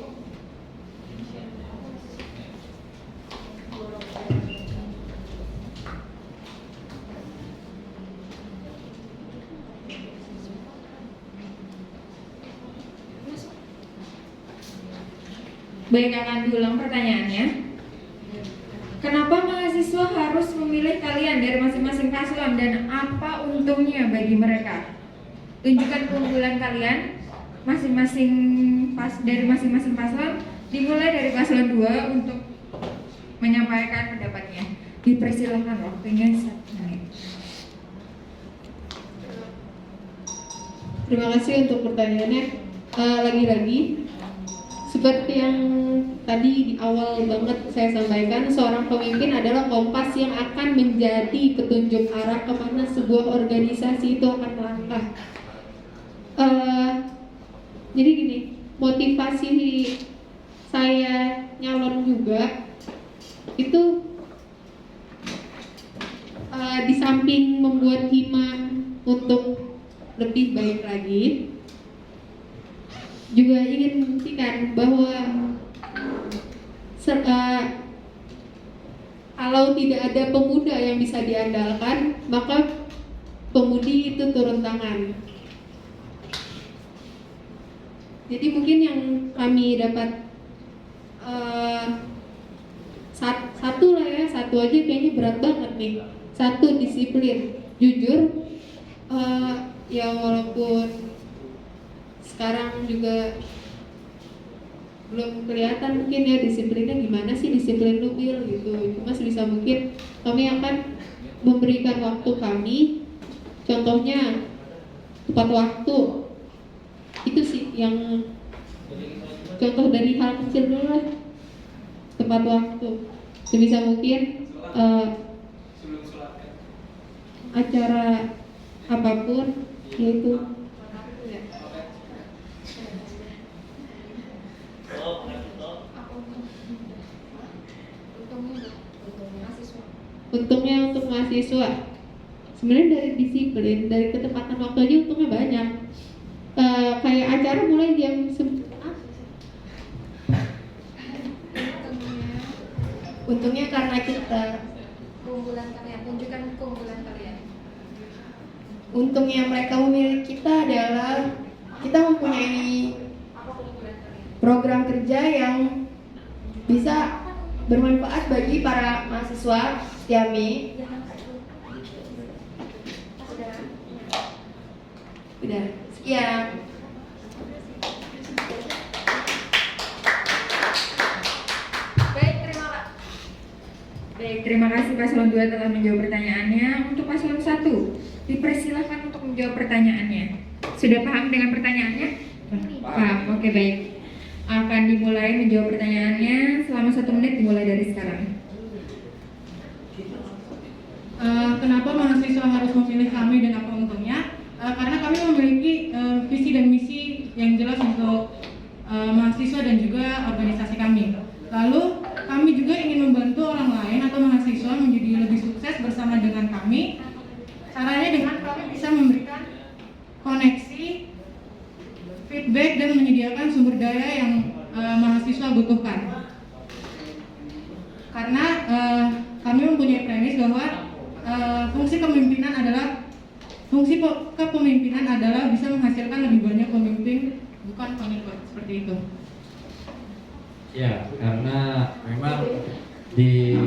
Baik, akan diulang pertanyaannya. Kenapa mahasiswa harus memilih kalian dari masing-masing paslon dan apa untungnya bagi mereka? Tunjukkan keunggulan kalian dari masing-masing paslon. Dimulai dari paslon 2 untuk menyampaikan pendapatnya. Dipersilakan, waktunya 1 menit. Terima kasih untuk pertanyaannya. Lagi-lagi seperti yang tadi di awal banget saya sampaikan, seorang pemimpin adalah kompas yang akan menjadi petunjuk arah kemana sebuah organisasi itu akan melangkah. Jadi gini, motivasi saya nyalon juga itu di samping membuat hima untuk lebih baik lagi, juga ingin membuktikan bahwa kalau tidak ada pemuda yang bisa diandalkan, maka pemudi itu turun tangan. Jadi mungkin yang kami dapat satu aja kayaknya berat banget nih. 1, disiplin. Jujur, ya walaupun sekarang juga belum kelihatan mungkin ya disiplinnya gimana sih, disiplin nubil gitu. Cuma sebisa mungkin kami akan memberikan waktu kami, contohnya tepat waktu. Itu sih yang contoh dari hal kecil dulu lah, tepat waktu. Sebisa mungkin acara apapun yaitu untungnya untuk mahasiswa sebenarnya dari disiplin, dari ketepatan waktu aja untungnya banyak. kayak acara mulai jam untungnya karena kita Keunggulan kalian, tunjukkan keunggulan kalian. untungnya mereka memilih kita adalah kita mempunyai program kerja yang bisa bermanfaat bagi para mahasiswa STIAMI. Udah, sekian. Baik, terima kasih Paslon 2 telah menjawab pertanyaannya. Untuk Paslon 1, dipersilahkan untuk menjawab pertanyaannya. Sudah paham dengan pertanyaannya? Paham, oke baik. Akan dimulai menjawab pertanyaannya selama 1 menit dimulai dari sekarang. Kenapa mahasiswa harus memilih kami dan apa untungnya? Karena kami memiliki visi dan misi yang jelas untuk mahasiswa dan juga organisasi kami. Lalu kami juga ingin membantu orang lain atau mahasiswa menjadi lebih sukses bersama dengan kami. Caranya dengan kami bisa memberikan koneksi, feedback dan menyediakan sumber daya yang mahasiswa butuhkan. Karena kami mempunyai premis bahwa fungsi kepemimpinan adalah bisa menghasilkan lebih banyak pemimpin, bukan pengikut, seperti itu. Ya, karena memang di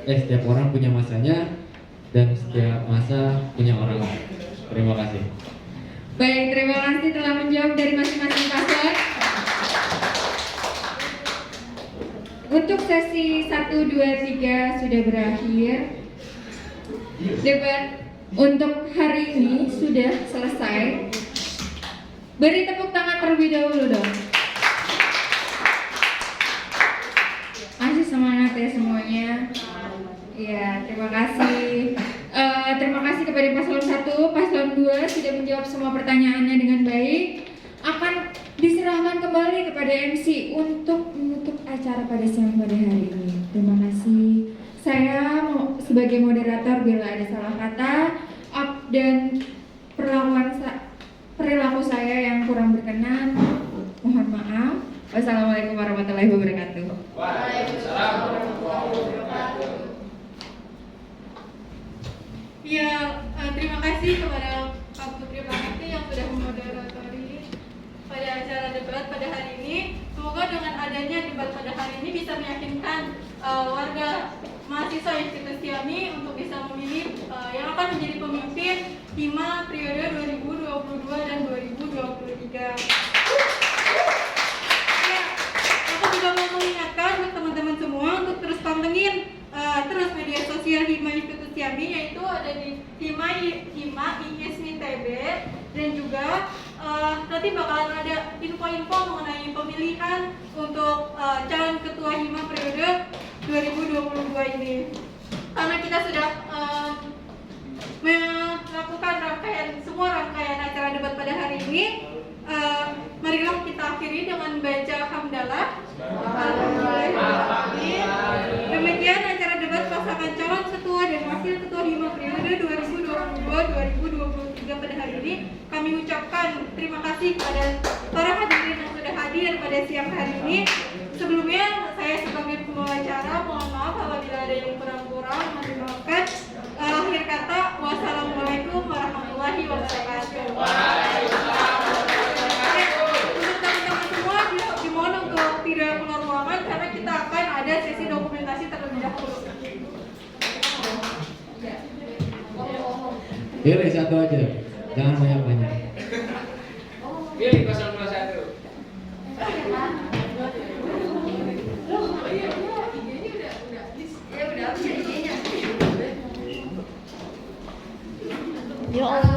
setiap orang punya masanya dan setiap masa punya orang. Terima kasih. Baik, terima kasih telah menjawab dari masing-masing paslon. Untuk sesi 1, 2, 3 sudah berakhir. Debat untuk hari ini sudah selesai. Beri tepuk tangan terlebih dahulu dong. Masih semangat ya semuanya. Ya, terima kasih. Terima kasih kepada Paslon 1, Paslon 2 sudah menjawab semua pertanyaannya dengan baik. Akan diserahkan kembali kepada MC untuk menutup acara pada siang pada hari ini. Terima kasih. Saya sebagai moderator bila ada salah kata dan perilaku saya yang kurang berkenan, mohon maaf. Wassalamualaikum warahmatullahi wabarakatuh. Waalaikumsalam warahmatullahi wabarakatuh. Ya, terima kasih kepada Pak Putri Bakti yang sudah memoderatori pada acara debat pada hari ini. Semoga dengan adanya debat pada hari ini bisa meyakinkan warga mahasiswa Institut STIAMI untuk bisa memilih yang akan menjadi pemimpin HIMA periode 2022 dan 2023. Ya, aku juga mau mengingatkan buat teman-teman semua untuk terus pantengin terus media sosial HIMA Institut STIAMI, yaitu ada di HIMA IISMI TB, dan juga nanti bakalan ada info-info mengenai pemilihan untuk calon ketua HIMA periode 2022 ini. Karena kita sudah melakukan semua rangkaian acara debat pada hari ini, marilah kita akhiri dengan baca hamdalah. Demikian acara debat pasangan calon ketua dan wakil ketua HIMA periode 2022-2023 pada hari ini. Kami ucapkan terima kasih kepada para hadirin yang sudah hadir pada siang hari ini. Sebelumnya saya sebagai pembawa acara mohon maaf apabila ada yang kurang-kurang, mohon dimaafkan. Akhir kata, wassalamualaikum warahmatullahi wabarakatuh. Untuk teman-teman semua dimohon untuk tidak keluar ruangan karena kita akan ada sesi dokumentasi terlebih dahulu. Pilih satu aja, jangan banyak-banyak. Pilih 021. Ya Allah.